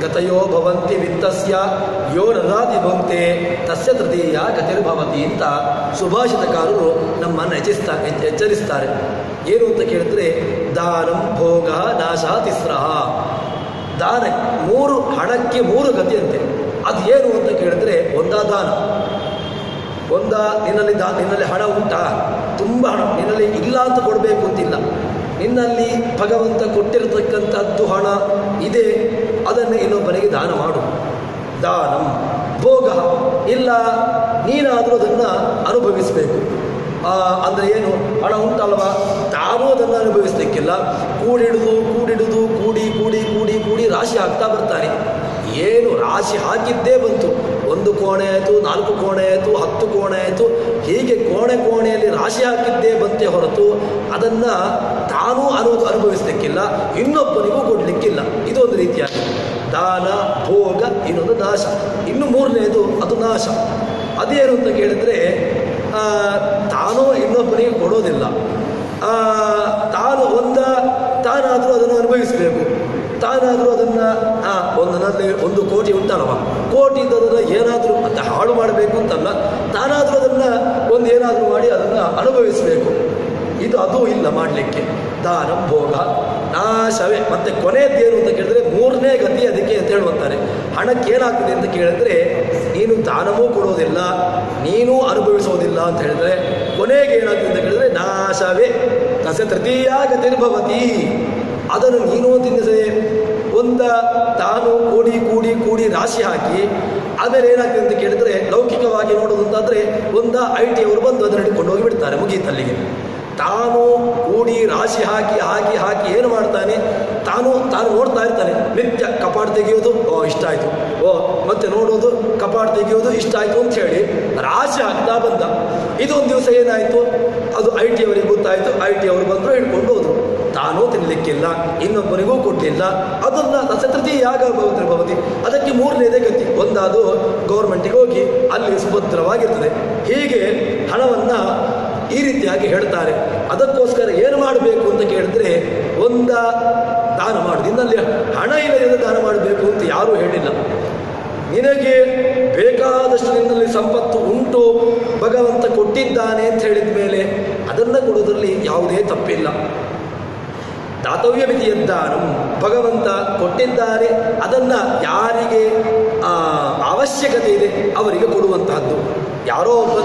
ಗತಯೋ ಭವಂತಿ ವಿತ್ತಸ್ಯ ಯೋ ನದಾತಿ ಭುಂಕ್ತೆ ತಸ್ಯ ತೃತೀಯ ಗತಿರ್ಭವತಿ ಅಂತ ಸುಭಾಷಿತಕಾರರು ನಮ್ಮನ್ನು ಎಚ್ಚರಿಸ್ತಾರೆ. ಏನು ಅಂತ ಕೇಳಿದ್ರೆ, ದಾನಂ ಭೋಗ ನಾಶ ತಿಸ್ರಃ. ದಾನ 3, ಹಣಕ್ಕೆ 3 ಗತಿಯಂತೆ. ಅದು ಏನು ಅಂತ ಕೇಳಿದ್ರೆ, ಒಂದಾ ದಾನ, ನಿನ್ನಲ್ಲಿ ಹಣ ಉಂಟಾ, ತುಂಬ ಹಣ ನಿನ್ನಲ್ಲಿ ಇಲ್ಲ ಅಂತ ಕೊಡಬೇಕು ಅಂತಿಲ್ಲ, ನಿನ್ನಲ್ಲಿ ಭಗವಂತ ಕೊಟ್ಟಿರತಕ್ಕಂಥದ್ದು ಹಣ ಇದೆ, ಅದನ್ನು ಇನ್ನೊಬ್ಬನಿಗೆ ದಾನ ಮಾಡು. ದಾನಂ ಭೋಗ, ಇಲ್ಲ ನೀನಾದರೂ ಅದನ್ನು ಅನುಭವಿಸಬೇಕು. ಅಂದರೆ ಏನು, ಹಣ ಉಂಟಲ್ವಾ, ತಾನೂ ಅದನ್ನು ಅನುಭವಿಸಲಿಕ್ಕಿಲ್ಲ, ಕೂಡಿಡುದು ಕೂಡಿ ರಾಶಿ ಹಾಕ್ತಾ ಬರ್ತಾನೆ. ಏನು ರಾಶಿ ಹಾಕಿದ್ದೇ ಬಂತು, 1 ಕೋಣೆ ಆಯಿತು, 4 ಕೋಣೆ ಆಯಿತು, 10 ಕೋಣೆ ಆಯಿತು, ಹೀಗೆ ಕೋಣೆಯಲ್ಲಿ ರಾಶಿ ಹಾಕಿದ್ದೇ ಬಂತೆ ಹೊರತು ಅದನ್ನು ತಾನೂ ಅನುಭವಿಸಲಿಕ್ಕಿಲ್ಲ, ಇನ್ನೊಬ್ಬನಿಗೂ ಕೊಡಲಿಕ್ಕಿಲ್ಲ. ಇದೊಂದು ರೀತಿಯಾಗಿ ದಾನ, ಭೋಗ, ಇನ್ನೊಂದು ನಾಶ. ಇನ್ನು 3ನೇದು ಅದು ನಾಶ. ಅದೇನು ಅಂತ ಕೇಳಿದರೆ, ತಾನೂ ಇನ್ನೊಬ್ಬನಿಗೆ ಕೊಡೋದಿಲ್ಲ, ತಾನಾದರೂ ಅದನ್ನು ಅನುಭವಿಸಬೇಕು, ತಾನಾದರೂ ಅದನ್ನು ನನ್ನಲ್ಲಿ 1 ಕೋಟಿ ಉಂಟಲ್ವ, ಕೋಟಿ ಇದ್ದದನ್ನು ಏನಾದರೂ ಅಂತ ಹಾಳು ಮಾಡಬೇಕು ಅಂತಲ್ಲ, ತಾನಾದರೂ ಅದನ್ನು ಏನಾದರೂ ಮಾಡಿ ಅದನ್ನು ಅನುಭವಿಸಬೇಕು. ಅದು ಇಲ್ಲ ಮಾಡಲಿಕ್ಕೆ. ದಾನ ಭೋಗ ನಾಶವೇ. ಮತ್ತು ಕೊನೆಯದ್ದೇನು ಅಂತ ಕೇಳಿದ್ರೆ 3ನೇ ಗತಿ ಅದಕ್ಕೆ ಅಂತ ಹೇಳುವಂತಾರೆ. ಹಣಕ್ಕೆ ಏನಾಗ್ತದೆ ಅಂತ ಕೇಳಿದ್ರೆ, ನೀನು ದಾನವೂ ಕೊಡೋದಿಲ್ಲ, ನೀನೂ ಅನುಭವಿಸೋದಿಲ್ಲ ಅಂತ ಹೇಳಿದ್ರೆ ಕೊನೆಗೆ ಏನಾಗ್ತದೆ ಅಂತ ಕೇಳಿದ್ರೆ ನಾಶವೇ. ತಸ್ಯ ತೃತೀಯ ಗತಿರ್ಭವತಿ. ಅದನ್ನು ನೀನು ತಿನ್ನಿಸದೆ ತಾನು ಕೂಡಿ ರಾಶಿ ಹಾಕಿ ಆಮೇಲೆ ಏನಾಗ್ತದೆ ಅಂತ ಕೇಳಿದ್ರೆ, ಲೌಕಿಕವಾಗಿ ನೋಡೋದಂತಾದರೆ IT ಅವರು ಬಂದು ಅದನ್ನು ಹಿಡ್ಕೊಂಡು ಹೋಗಿ ಬಿಡ್ತಾರೆ, ಮುಗೀತಲ್ಲಿಗೆ. ತಾನು ಕೂಡಿ ರಾಶಿ ಹಾಕಿ ಏನು ಮಾಡ್ತಾನೆ, ತಾನು ನೋಡ್ತಾ ಇರ್ತಾನೆ. ನಿತ್ಯ ಕಪಾಟ್ ತೆಗೆಯೋದು, ಇಷ್ಟ ಆಯಿತು, ಮತ್ತೆ ನೋಡೋದು, ಕಪಾಟ್ ತೆಗೆಯೋದು, ಇಷ್ಟ ಆಯಿತು ಅಂತ ಹೇಳಿ ರಾಶಿ ಹಾಕ್ತಾ ಬಂದ. ಇದೊಂದು ದಿವಸ ಏನಾಯಿತು, ಅದು IT ಅವರಿಗೆ ಗೊತ್ತಾಯಿತು, IT ಅವರು ಬಂದರು, ಹಿಡ್ಕೊಂಡು ಹೋದರು. ತಾನೂ ತಿನ್ನಲಿಕ್ಕಿಲ್ಲ, ಇನ್ನೊಬ್ಬನಿಗೂ ಕೊಡಲಿಲ್ಲ, ಅದನ್ನು ತೃತೀಯಾಗಭವತಿ. ಅದಕ್ಕೆ 3ನೇದೇ ಗತಿ. ಒಂದಾದು ಗೌರ್ಮೆಂಟಿಗೆ ಹೋಗಿ ಅಲ್ಲಿ ಸುಭದ್ರವಾಗಿರ್ತದೆ. ಹೀಗೆ ಹಣವನ್ನು ಈ ರೀತಿಯಾಗಿ ಹೇಳ್ತಾರೆ. ಅದಕ್ಕೋಸ್ಕರ ಏನು ಮಾಡಬೇಕು ಅಂತ ಕೇಳಿದ್ರೆ, ದಾನ ಮಾಡು. ನಿನ್ನಲ್ಲಿ ಹಣ ಇಲ್ಲದೆ ದಾನ ಮಾಡಬೇಕು ಅಂತ ಯಾರೂ ಹೇಳಿಲ್ಲ. ನಿನಗೆ ಬೇಕಾದಷ್ಟು ನಿನ್ನಲ್ಲಿ ಸಂಪತ್ತು ಉಂಟು, ಭಗವಂತ ಕೊಟ್ಟಿದ್ದಾನೆ ಅಂತ ಹೇಳಿದ ಮೇಲೆ ಅದನ್ನು ಕೊಡೋದ್ರಲ್ಲಿ ಯಾವುದೇ ತಪ್ಪಿಲ್ಲ. ದಾತವ್ಯ ವಿಧಿಯದ್ದಾನಂ, ಭಗವಂತ ಕೊಟ್ಟಿದ್ದಾರೆ, ಅದನ್ನು ಯಾರಿಗೆ ಅವಶ್ಯಕತೆ ಇದೆ ಅವರಿಗೆ ಕೊಡುವಂತಹದ್ದು. ಯಾರೋ ಒಬ್ಬ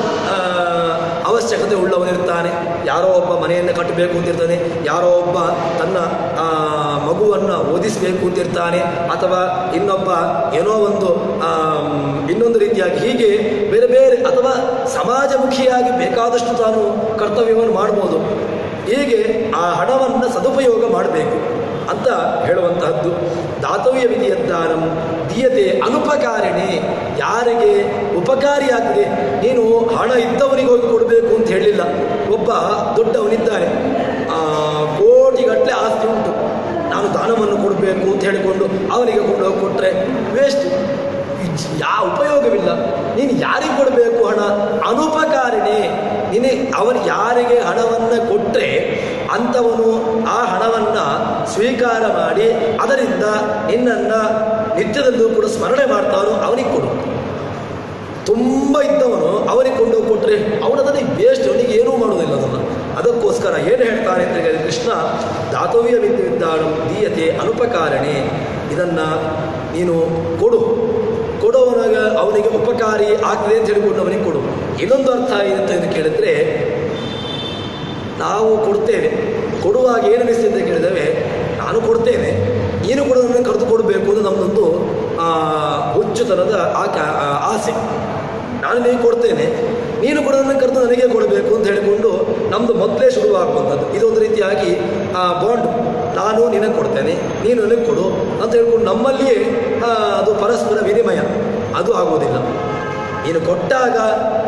ಅವಶ್ಯಕತೆ ಉಳ್ಳವನಿರ್ತಾನೆ, ಯಾರೋ ಒಬ್ಬ ಮನೆಯನ್ನು ಕಟ್ಟಬೇಕು ಅಂತಿರ್ತಾನೆ, ಯಾರೋ ಒಬ್ಬ ತನ್ನ ಮಗುವನ್ನು ಓದಿಸಬೇಕು ಅಂತಿರ್ತಾನೆ, ಅಥವಾ ಇನ್ನೊಬ್ಬ ಏನೋ ಇನ್ನೊಂದು ರೀತಿಯಾಗಿ ಹೀಗೆ ಬೇರೆ ಬೇರೆ, ಅಥವಾ ಸಮಾಜಮುಖಿಯಾಗಿ ಬೇಕಾದಷ್ಟು ತಾನು ಕರ್ತವ್ಯವನ್ನು ಮಾಡ್ಬೋದು. ಹೀಗೆ ಆ ಹಣವನ್ನು ಸದುಪಯೋಗ ಮಾಡಬೇಕು ಅಂತ ಹೇಳುವಂತಹದ್ದು. ದಾತವ್ಯ ವಿಧಿಯದ್ದಾನಂ ದೀಯತೆ ಅನುಪಕಾರಿಣಿ, ಯಾರಿಗೆ ಉಪಕಾರಿಯಾಗಿದೆ. ನೀನು ಹಣ ಇದ್ದವನಿಗೆ ಹೋಗಿ ಕೊಡಬೇಕು ಅಂತ ಹೇಳಲಿಲ್ಲ. ಒಬ್ಬ ದೊಡ್ಡವನಿದ್ದಾನೆ, ಕೋಟಿಗಟ್ಟಲೆ ಆಸ್ತಿ ಉಂಟು, ನಾನು ದಾನವನ್ನು ಕೊಡಬೇಕು ಅಂತ ಹೇಳಿಕೊಂಡು ಅವನಿಗೆ ಕೊಂಡೋಗಿ ಕೊಟ್ಟರೆ ವೇಸ್ಟ್, ಉಪಯೋಗವಿಲ್ಲ. ನೀನು ಯಾರಿಗೆ ಕೊಡಬೇಕು ಹಣ? ಅನುಪಕಾರಿಣಿ. ಅವನು ಯಾರಿಗೆ ಹಣವನ್ನು ಕೊಟ್ಟರೆ ಅಂಥವನು ಆ ಹಣವನ್ನು ಸ್ವೀಕಾರ ಮಾಡಿ ಅದರಿಂದ ನಿನ್ನನ್ನು ನಿತ್ಯದಲ್ಲೂ ಕೂಡ ಸ್ಮರಣೆ ಮಾಡ್ತಾನೋ ಅವನಿಗೆ ಕೊಡು. ತುಂಬ ಇದ್ದವನು ಅವನಿಗೆ ಕೊಂಡೋಗಿ ಕೊಟ್ಟರೆ ಅವನದನ್ನೇ ವೇಸ್ಟ್, ಅವನಿಗೆ ಏನೂ ಮಾಡೋದಿಲ್ಲ ಅದನ್ನು. ಅದಕ್ಕೋಸ್ಕರ ಏನು ಹೇಳ್ತಾನೆ ಅಂತ ಹೇಳಿದರೆ ಕೃಷ್ಣ ದಾತವ್ಯ ವಿದ್ಯಾನು ದೀಯತೆ ಅನುಪಕಾರಣೆ, ಇದನ್ನು ನೀನು ಕೊಡುವವನಾಗ ಅವನಿಗೆ ಉಪಕಾರಿ ಆಗ್ತದೆ ಅಂತ ಹೇಳಿಕೊಂಡು ಅವನಿಗೆ ಕೊಡು. ಇನ್ನೊಂದು ಅರ್ಥ ಏನಂತ ಕೇಳಿದ್ರೆ, ನಾವು ಕೊಡ್ತೇವೆ, ಕೊಡುವಾಗ ಏನು ಅನಿಸ್ತದೆ ಅಂತ ಕೇಳಿದರೆ ನಾನು ಕೊಡ್ತೇನೆ, ನೀನು ಕೂಡ ನನ್ನನ್ನು ಕರೆದು ಕೊಡಬೇಕು ಅಂತ ನಮ್ಮದೊಂದು ಹುಚ್ಚುತನದ ಆಸೆ. ನಾನು ನೀನು ಕೊಡ್ತೇನೆ, ನೀನು ಕೂಡ ನನ್ನ ಕರೆದು ನನಗೆ ಕೊಡಬೇಕು ಅಂತ ಹೇಳಿಕೊಂಡು ನಮ್ಮದು ಮೊದಲೇ ಶುರುವಾಗುವಂಥದ್ದು. ಇದೊಂದು ರೀತಿಯಾಗಿ ಬಾಂಡ್, ನಾನು ನಿನಗೆ ಕೊಡ್ತೇನೆ, ನೀನು ನನಗೆ ಕೊಡು ಅಂತ ಹೇಳ್ಕೊಂಡು ನಮ್ಮಲ್ಲಿಯೇ ಅದು ಪರಸ್ಪರ ವಿನಿಮಯ, ಅದು ಆಗುವುದಿಲ್ಲ. ನೀನು ಕೊಟ್ಟಾಗ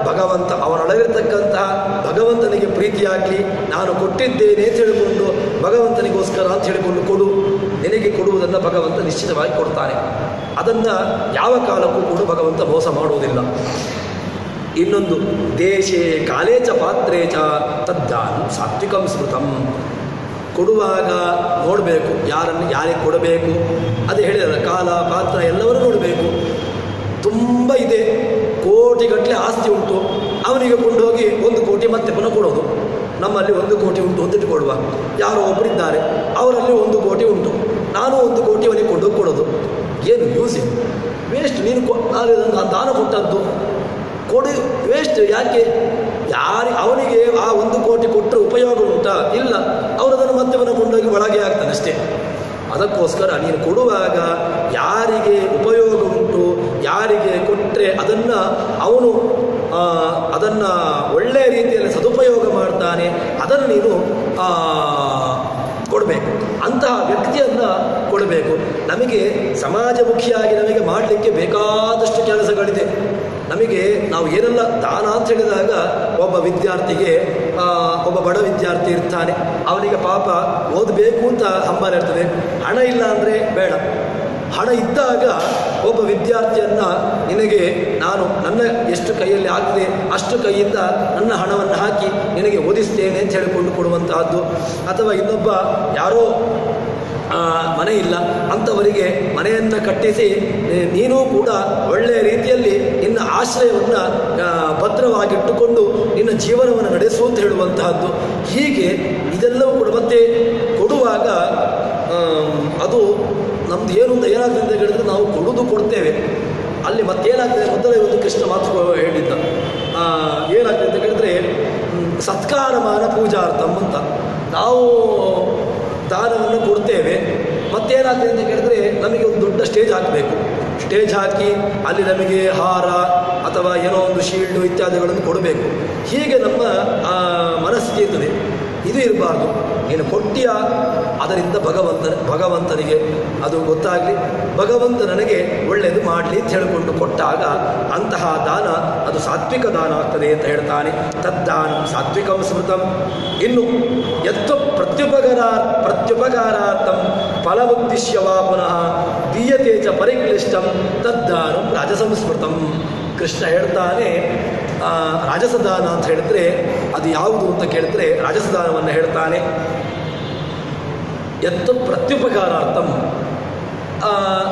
ಭಗವಂತ ಅವನೊಳಗಿರ್ತಕ್ಕಂತಹ ಭಗವಂತನಿಗೆ ಪ್ರೀತಿಯಾಗಲಿ, ನಾನು ಕೊಟ್ಟಿದ್ದೇನೆ ಅಂತ ಹೇಳಿಕೊಂಡು ಭಗವಂತನಿಗೋಸ್ಕರ ಅಂತ ಹೇಳಿಕೊಂಡು ಕೊಡು. ನಿನಗೆ ಕೊಡುವುದನ್ನು ಭಗವಂತ ನಿಶ್ಚಿತವಾಗಿ ಕೊಡ್ತಾನೆ. ಅದನ್ನು ಯಾವ ಕಾಲಕ್ಕೂ ಕೂಡ ಭಗವಂತ ಮೋಸ ಮಾಡುವುದಿಲ್ಲ. ಇನ್ನೊಂದು ದೇಶೇ ಕಾಲೇ ಚ ಪಾತ್ರೇ ಚ ತದ್ದಾನು ಸಾತ್ವಿಕಂ ಸ್ಮೃತಂ. ಕೊಡುವಾಗ ನೋಡಬೇಕು, ಯಾರಿಗೆ ಕೊಡಬೇಕು, ಅದೇ ಹೇಳಿದಲ್ಲ, ಕಾಲ ಪಾತ್ರ ಎಲ್ಲವನ್ನೂ ನೋಡಬೇಕು. ತುಂಬ ಇದೆ, ಕೋಟಿಗಟ್ಟಲೆ ಆಸ್ತಿ ಉಂಟು, ಅವನಿಗೆ ಕೊಂಡೋಗಿ 1 ಕೋಟಿ ಮತ್ತೆ ಪುನಃ ಕೊಡೋದು. ನಮ್ಮಲ್ಲಿ 1 ಕೋಟಿ ಉಂಟು ಅಂತ ಇಟ್ಟುಕೊಳ್ಳುವ, ಯಾರೋ ಒಬ್ಬರಿದ್ದಾರೆ, ಅವರಲ್ಲಿ 1 ಕೋಟಿ ಉಂಟು, ನಾನು 1 ಕೋಟಿ ಅವನಿಗೆ ಕೊಂಡೋಗಿ ಕೊಡೋದು. ಏನು ಯೂಸ್? ವೇಸ್ಟ್. ನೀನು ದಾನ ಕೊಟ್ಟದ್ದು ಕೊಡು, ವೇಸ್ಟ್. ಯಾಕೆ? ಅವನಿಗೆ ಆ 1 ಕೋಟಿ ಕೊಟ್ಟರೆ ಉಪಯೋಗ ಉಂಟಾ? ಇಲ್ಲ. ಅವರದನ್ನು ಮತ್ತೆ ಕೊಂಡೋಗಿ ಒಳಗೆ ಆಗ್ತಾನೆ ಅಷ್ಟೇ. ಅದಕ್ಕೋಸ್ಕರ ನೀನು ಕೊಡುವಾಗ ಯಾರಿಗೆ ಉಪಯೋಗ ಉಂಟು, ಯಾರಿಗೆ ಕೊಟ್ಟರೆ ಅವನು ಅದನ್ನು ಒಳ್ಳೆಯ ರೀತಿಯಲ್ಲಿ ಸದುಪಯೋಗ ಮಾಡ್ತಾನೆ, ಅದನ್ನು ನೀನು ಕೊಡಬೇಕು. ಅಂತಹ ವ್ಯಕ್ತಿಯನ್ನು ಕೊಡಬೇಕು. ನಮಗೆ ಸಮಾಜಮುಖಿಯಾಗಿ ನಮಗೆ ಮಾಡಲಿಕ್ಕೆ ಬೇಕಾದಷ್ಟು ಕೆಲಸಗಳಿದೆ. ನಮಗೆ ನಾವು ಏನೆಲ್ಲ ದಾನ ಅಂತ ಹೇಳಿದಾಗ, ಒಬ್ಬ ವಿದ್ಯಾರ್ಥಿಗೆ ಒಬ್ಬ ಬಡ ವಿದ್ಯಾರ್ಥಿ ಇರ್ತಾನೆ, ಅವನಿಗೆ ಪಾಪ ಓದಬೇಕು ಅಂತ ಹಂಬಲ ಇರ್ತದೆ, ಹಣ ಇಲ್ಲ ಅಂದರೆ ಬೇಡ. ಹಣ ಇದ್ದಾಗ ಒಬ್ಬ ವಿದ್ಯಾರ್ಥಿಯನ್ನು ನಿನಗೆ ನನ್ನ ಎಷ್ಟು ಕೈಯಲ್ಲಿ ಆಗ್ತದೆ ಅಷ್ಟು ಕೈಯಿಂದ ನನ್ನ ಹಣವನ್ನು ಹಾಕಿ ನಿನಗೆ ಓದಿಸ್ತೇನೆ ಅಂತ ಹೇಳಿಕೊಂಡು ಕೊಡುವಂತಹದ್ದು. ಅಥವಾ ಇನ್ನೊಬ್ಬ ಯಾರೋ ಮನೆ ಇಲ್ಲ ಅಂಥವರಿಗೆ ಮನೆಯನ್ನು ಕಟ್ಟಿಸಿ ನೀನೂ ಕೂಡ ಒಳ್ಳೆಯ ರೀತಿಯಲ್ಲಿ ನಿನ್ನ ಆಶ್ರಯವನ್ನು ಭದ್ರವಾಗಿಟ್ಟುಕೊಂಡು ನಿನ್ನ ಜೀವನವನ್ನು ನಡೆಸು ಅಂತ ಹೇಳುವಂತಹದ್ದು. ಹೀಗೆ ಇದೆಲ್ಲವೂ ಕೂಡ ಮತ್ತೆ ಕೊಡುವಾಗ ಅದು ನಮ್ದು ಏನಾಗ್ತದೆ ಅಂತ ಹೇಳಿದ್ರೆ, ನಾವು ಕೊಡ್ತೇವೆ, ಅಲ್ಲಿ ಮತ್ತೇನಾಗ್ತದೆ ಮೊದಲೇ ಒಂದು ಕೃಷ್ಣ ಮಾತು ಹೇಳಿದ್ದ. ಏನಾಗ್ತದೆ ಅಂತ ಹೇಳಿದ್ರೆ, ಸತ್ಕಾರಮಾನ ಪೂಜಾರ್ಥಂ ಅಂತ ನಾವು ದಾನವನ್ನು ಕೊಡ್ತೇವೆ. ಮತ್ತೇನಾಗ್ತದೆ ಅಂತ ಹೇಳಿದ್ರೆ, ನಮಗೆ ಒಂದು ದೊಡ್ಡ ಸ್ಟೇಜ್ ಹಾಕಬೇಕು. ಸ್ಟೇಜ್ ಹಾಕಿ ಅಲ್ಲಿ ನಮಗೆ ಹಾರ ಅಥವಾ ಏನೋ ಒಂದು ಶೀಲ್ಡು ಇತ್ಯಾದಿಗಳನ್ನು ಕೊಡಬೇಕು. ಹೀಗೆ ನಮ್ಮ ಮನಸ್ಥಿತಿ ಇರ್ತದೆ. ಇದು ಇರಬಾರ್ದು. ನೀನು ಕೊಟ್ಟಿಯ ಅದರಿಂದ ಭಗವಂತನಿಗೆ ಅದು ಗೊತ್ತಾಗಲಿ, ಭಗವಂತ ನನಗೆ ಒಳ್ಳೆಯದು ಮಾಡಲಿ ಅಂತ ಹೇಳಿಕೊಂಡು ಕೊಟ್ಟಾಗ ಅಂತಹ ದಾನ ಅದು ಸಾತ್ವಿಕ ದಾನ ಆಗ್ತದೆ ಅಂತ ಹೇಳ್ತಾನೆ. ತದ್ದಾನ ಸಾತ್ವಿಕಂ ಸ್ಮೃತಂ. ಇನ್ನು ಯತ್ವ ಪ್ರತ್ಯುಪಕಾರಾರ್ಥಂ ಫಲಮುದ್ದೇಶ್ಯವಾ ಪುನಃ ದೀಯತೆ ಚ ಪರಿಕ್ಲಿಷ್ಟಂ ತದ್ದಾನಂ ರಾಜಸಂಸ್ಮೃತಂ. ಕೃಷ್ಣ ಹೇಳ್ತಾನೆ, ರಾಜಸದಾನ ಅಂತ ಹೇಳಿದ್ರೆ ಅದು ಯಾವುದು ಅಂತ ಕೇಳಿದ್ರೆ, ರಾಜಸದಾನವನ್ನು ಹೇಳ್ತಾನೆ. ಎತ್ತು ಪ್ರತ್ಯುಪಕಾರಾರ್ಥಂ,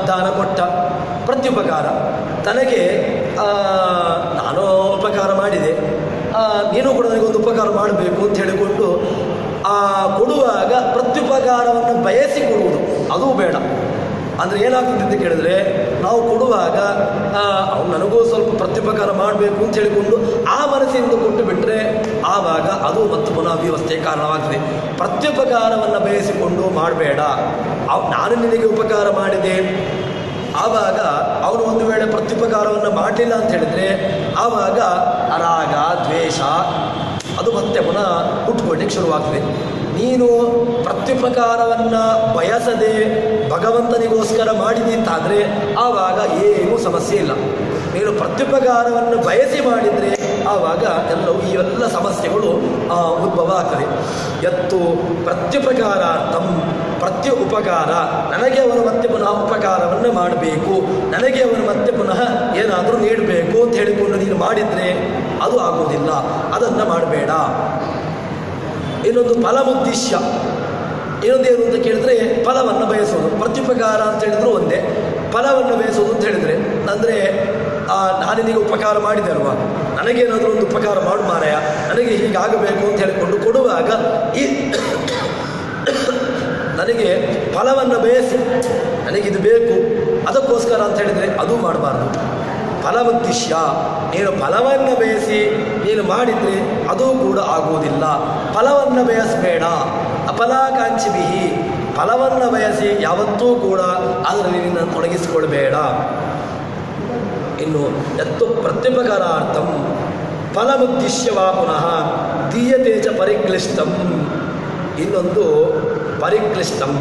ದಾನ ಕೊಟ್ಟ ಪ್ರತ್ಯುಪಕಾರ, ತನಗೆ ನಾನು ಉಪಕಾರ ಮಾಡಿದೆ, ನೀನು ಕೂಡ ನನಗೊಂದು ಉಪಕಾರ ಮಾಡಬೇಕು ಅಂತ ಹೇಳಿಕೊಂಡು ಕೊಡುವಾಗ ಪ್ರತ್ಯುಪಕಾರವನ್ನು ಬಯಸಿ ಕೊಡುವುದು ಅದು ಬೇಡ. ಅಂದರೆ ಏನಾಗ್ತದೆ ಅಂತ ಕೇಳಿದ್ರೆ, ನಾವು ಕೊಡುವಾಗ ಅವ್ನು ನನಗೂ ಸ್ವಲ್ಪ ಪ್ರತ್ಯುಪಕಾರ ಮಾಡಬೇಕು ಅಂತ ಹೇಳಿಕೊಂಡು ಆ ಮನಸ್ಸಿನಿಂದ ಕೊಟ್ಟು ಬಿಟ್ಟರೆ ಆವಾಗ ಅದು ಮತ್ತು ಪುನಃ ವ್ಯವಸ್ಥೆ ಕಾರಣವಾಗ್ತದೆ. ಪ್ರತ್ಯುಪಕಾರವನ್ನು ಬಯಸಿಕೊಂಡು ಮಾಡಬೇಡ. ನಾನು ನಿನಗೆ ಉಪಕಾರ ಮಾಡಿದೆ, ಆವಾಗ ಅವನು ಒಂದು ವೇಳೆ ಪ್ರತ್ಯುಪಕಾರವನ್ನು ಮಾಡಲಿಲ್ಲ ಅಂತ ಹೇಳಿದರೆ ಆವಾಗ ರಾಗ ದ್ವೇಷ ಅದು ಮತ್ತೆ ಪುನಃ ಹುಟ್ಟುಕೊಳ್ಳಿಕ್ಕೆ ಶುರುವಾಗ್ತದೆ. ನೀನು ಪ್ರತ್ಯುಪಕಾರವನ್ನು ಬಯಸದೆ ಭಗವಂತನಿಗೋಸ್ಕರ ಮಾಡಿದಂತಾದರೆ ಆವಾಗ ಏನೂ ಸಮಸ್ಯೆ ಇಲ್ಲ. ನೀನು ಪ್ರತ್ಯುಪಕಾರವನ್ನು ಬಯಸಿ ಮಾಡಿದರೆ ಆವಾಗ ಇವೆಲ್ಲ ಸಮಸ್ಯೆಗಳು ಉದ್ಭವ ಆಗ್ತದೆ. ಎತ್ತು ಪ್ರತ್ಯುಪಕಾರಾರ್ಥಂ, ಉಪಕಾರ, ನನಗೆ ಅವನು ಮತ್ತೆ ಪುನಃ ಉಪಕಾರವನ್ನು ಮಾಡಬೇಕು, ನನಗೆ ಅವನು ಮತ್ತೆ ಪುನಃ ಏನಾದರೂ ನೀಡಬೇಕು ಅಂತ ಹೇಳಿಕೊಂಡು ನೀನು ಮಾಡಿದರೆ ಅದು ಆಗುವುದಿಲ್ಲ. ಅದನ್ನು ಮಾಡಬೇಡ. ಇನ್ನೊಂದು ಫಲಮುದ್ದೇಶ್ಯ. ಇನ್ನೊಂದೇನು ಅಂತ ಕೇಳಿದ್ರೆ ಫಲವನ್ನು ಬಯಸೋದು. ಪ್ರತ್ಯುಪಕಾರ ಅಂತ ಹೇಳಿದ್ರು ಒಂದೇ, ಫಲವನ್ನು ಬಯಸೋದು ಅಂತ ಹೇಳಿದರೆ ಅಂದರೆ ನಾನಿನಿಗೆ ಉಪಕಾರ ಮಾಡಿದೆ ಅಲ್ವಾ, ನನಗೇನಾದರೂ ಒಂದು ಉಪಕಾರ ಮಾಡು ಮಾರಾಯ, ನನಗೆ ಹೀಗಾಗಬೇಕು ಅಂತ ಹೇಳಿಕೊಂಡು ಕೊಡುವಾಗ ಈ ನನಗೆ ಫಲವನ್ನು ಬಯಸಿ ನನಗಿದು ಬೇಕು ಅದಕ್ಕೋಸ್ಕರ ಅಂತ ಹೇಳಿದರೆ ಅದು ಮಾಡಬಾರ್ದು. ಫಲಮುದ್ದೇಶ್ಯ, ನೀನು ಫಲವನ್ನು ಬಯಸಿ ನೀನು ಮಾಡಿದರೆ ಅದು ಕೂಡ ಆಗುವುದಿಲ್ಲ. ಫಲವನ್ನು ಬಯಸಬೇಡ. ಅಫಲಾಕಾಂಕ್ಷಿ ಬಿಹಿ, ಫಲವನ್ನು ಬಯಸಿ ಯಾವತ್ತೂ ಕೂಡ ಅದರಲ್ಲಿ ನಿನ್ನನ್ನು ತೊಡಗಿಸಿಕೊಳ್ಬೇಡ. ಇನ್ನು ಎತ್ತು ಪ್ರತ್ಯುಪಕಾರಾರ್ಥಂ ಫಲಮುದ್ದೇಶ್ಯವಾ ಪುನಃ ದೀಯತೆ ಚ ಪರಿಕ್ಲಿಷ್ಟಂ. ಇನ್ನೊಂದು ಪರಿಕ್ಲಿಷ್ಟಂ,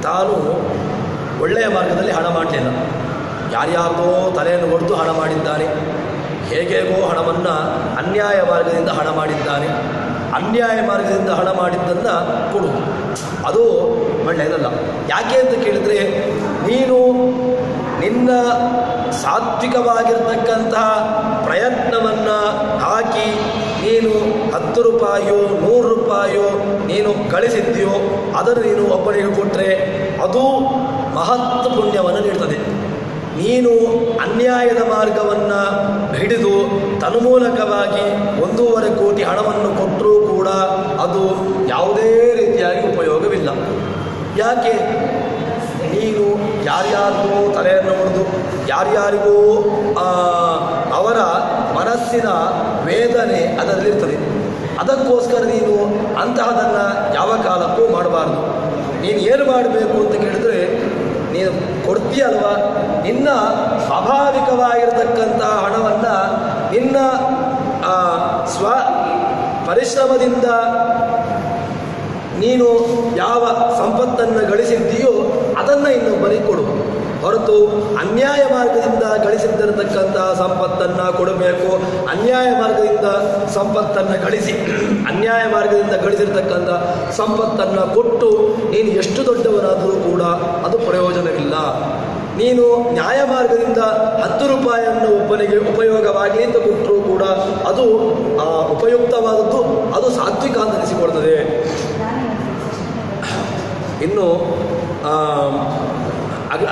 ತಾನು ಒಳ್ಳೆಯ ಮಾರ್ಗದಲ್ಲಿ ಹಣ ಮಾಡಲಿಲ್ಲ, ಯಾರ್ಯಾರ್ದೋ ತಲೆಯನ್ನು ಹೊಡೆದು ಹಣ ಮಾಡಿದ್ದಾನೆ, ಹೇಗೇಗೋ ಹಣವನ್ನು ಅನ್ಯಾಯ ಮಾರ್ಗದಿಂದ ಹಣ ಮಾಡಿದ್ದಾನೆ. ಅನ್ಯಾಯ ಮಾರ್ಗದಿಂದ ಹಣ ಮಾಡಿದ್ದನ್ನು ಕೊಡುವುದು ಅದು ಒಳ್ಳೆಯದಲ್ಲ. ಯಾಕೆ ಅಂತ ಕೇಳಿದರೆ, ನೀನು ನಿನ್ನ ಸಾತ್ವಿಕವಾಗಿರ್ತಕ್ಕಂತಹ ಪ್ರಯತ್ನವನ್ನು ಹಾಕಿ ನೀನು 10 ರೂಪಾಯಿಯೋ 100 ರೂಪಾಯಿಯೋ ನೀನು ಗಳಿಸಿದ್ದೀಯೋ ಅದನ್ನು ನೀನು ಒಬ್ಬನಿಗೆ ಕೊಟ್ಟರೆ ಅದು ಮಹತ್ ಪುಣ್ಯವನ್ನು ನೀಡ್ತದೆ. ನೀನು ಅನ್ಯಾಯದ ಮಾರ್ಗವನ್ನು ಹಿಡಿದು ತನ್ಮೂಲಕವಾಗಿ 1.5 ಕೋಟಿ ಹಣವನ್ನು ಕೊಟ್ಟರೂ ಕೂಡ ಅದು ಯಾವುದೇ ರೀತಿಯಾಗಿ ಉಪಯೋಗವಿಲ್ಲ. ಯಾಕೆ? ನೀನು ಯಾರ್ಯಾರಿಗೂ ತಲೆಯನ್ನು ಹೊಡೆದು ಯಾರ್ಯಾರಿಗೂ ಅವರ ಮನಸ್ಸಿನ ವೇದನೆ ಅದರಲ್ಲಿರ್ತದೆ. ಅದಕ್ಕೋಸ್ಕರ ನೀನು ಅಂತಹದನ್ನು ಯಾವ ಕಾಲಕ್ಕೂ ಮಾಡಬಾರ್ದು. ನೀನು ಏನು ಮಾಡಬೇಕು ಅಂತ ಕೇಳಿದ್ರೆ, ನೀನು ಕೊಡ್ತೀಯಲ್ವ, ನಿನ್ನ ಸ್ವಾಭಾವಿಕವಾಗಿರತಕ್ಕಂಥ ಹಣವನ್ನು ನಿನ್ನ ಸ್ವ ಪರಿಶ್ರಮದಿಂದ ನೀನು ಯಾವ ಸಂಪತ್ತನ್ನು ಗಳಿಸಿದ್ದೀಯೋ ಅದನ್ನು ಇನ್ನೊಬ್ಬರಿಗೆ ಕೊಡು. ಹೊರತು ಅನ್ಯಾಯ ಮಾರ್ಗದಿಂದ ಗಳಿಸಿದ್ದಿರತಕ್ಕಂತಹ ಸಂಪತ್ತನ್ನು ಕೊಡಬೇಕು. ಅನ್ಯಾಯ ಮಾರ್ಗದಿಂದ ಸಂಪತ್ತನ್ನು ಅನ್ಯಾಯ ಮಾರ್ಗದಿಂದ ಗಳಿಸಿರ್ತಕ್ಕಂಥ ಸಂಪತ್ತನ್ನು ಕೊಟ್ಟು ನೀನು ಎಷ್ಟು ದೊಡ್ಡವನಾದರೂ ಕೂಡ ಅದು ಪ್ರಯೋಜನವಿಲ್ಲ. ನೀನು ನ್ಯಾಯ ಮಾರ್ಗದಿಂದ 10 ರೂಪಾಯಿಯನ್ನು ಒಬ್ಬನಿಗೆ ಉಪಯೋಗವಾಗಲಿ ಅಂತ ಕೊಟ್ಟರೂ ಕೂಡ ಅದು ಉಪಯುಕ್ತವಾದದ್ದು, ಅದು ಸಾತ್ವಿಕ ಅಂತ ಅನಿಸಿಕೊಳ್ತದೆ. ಇನ್ನು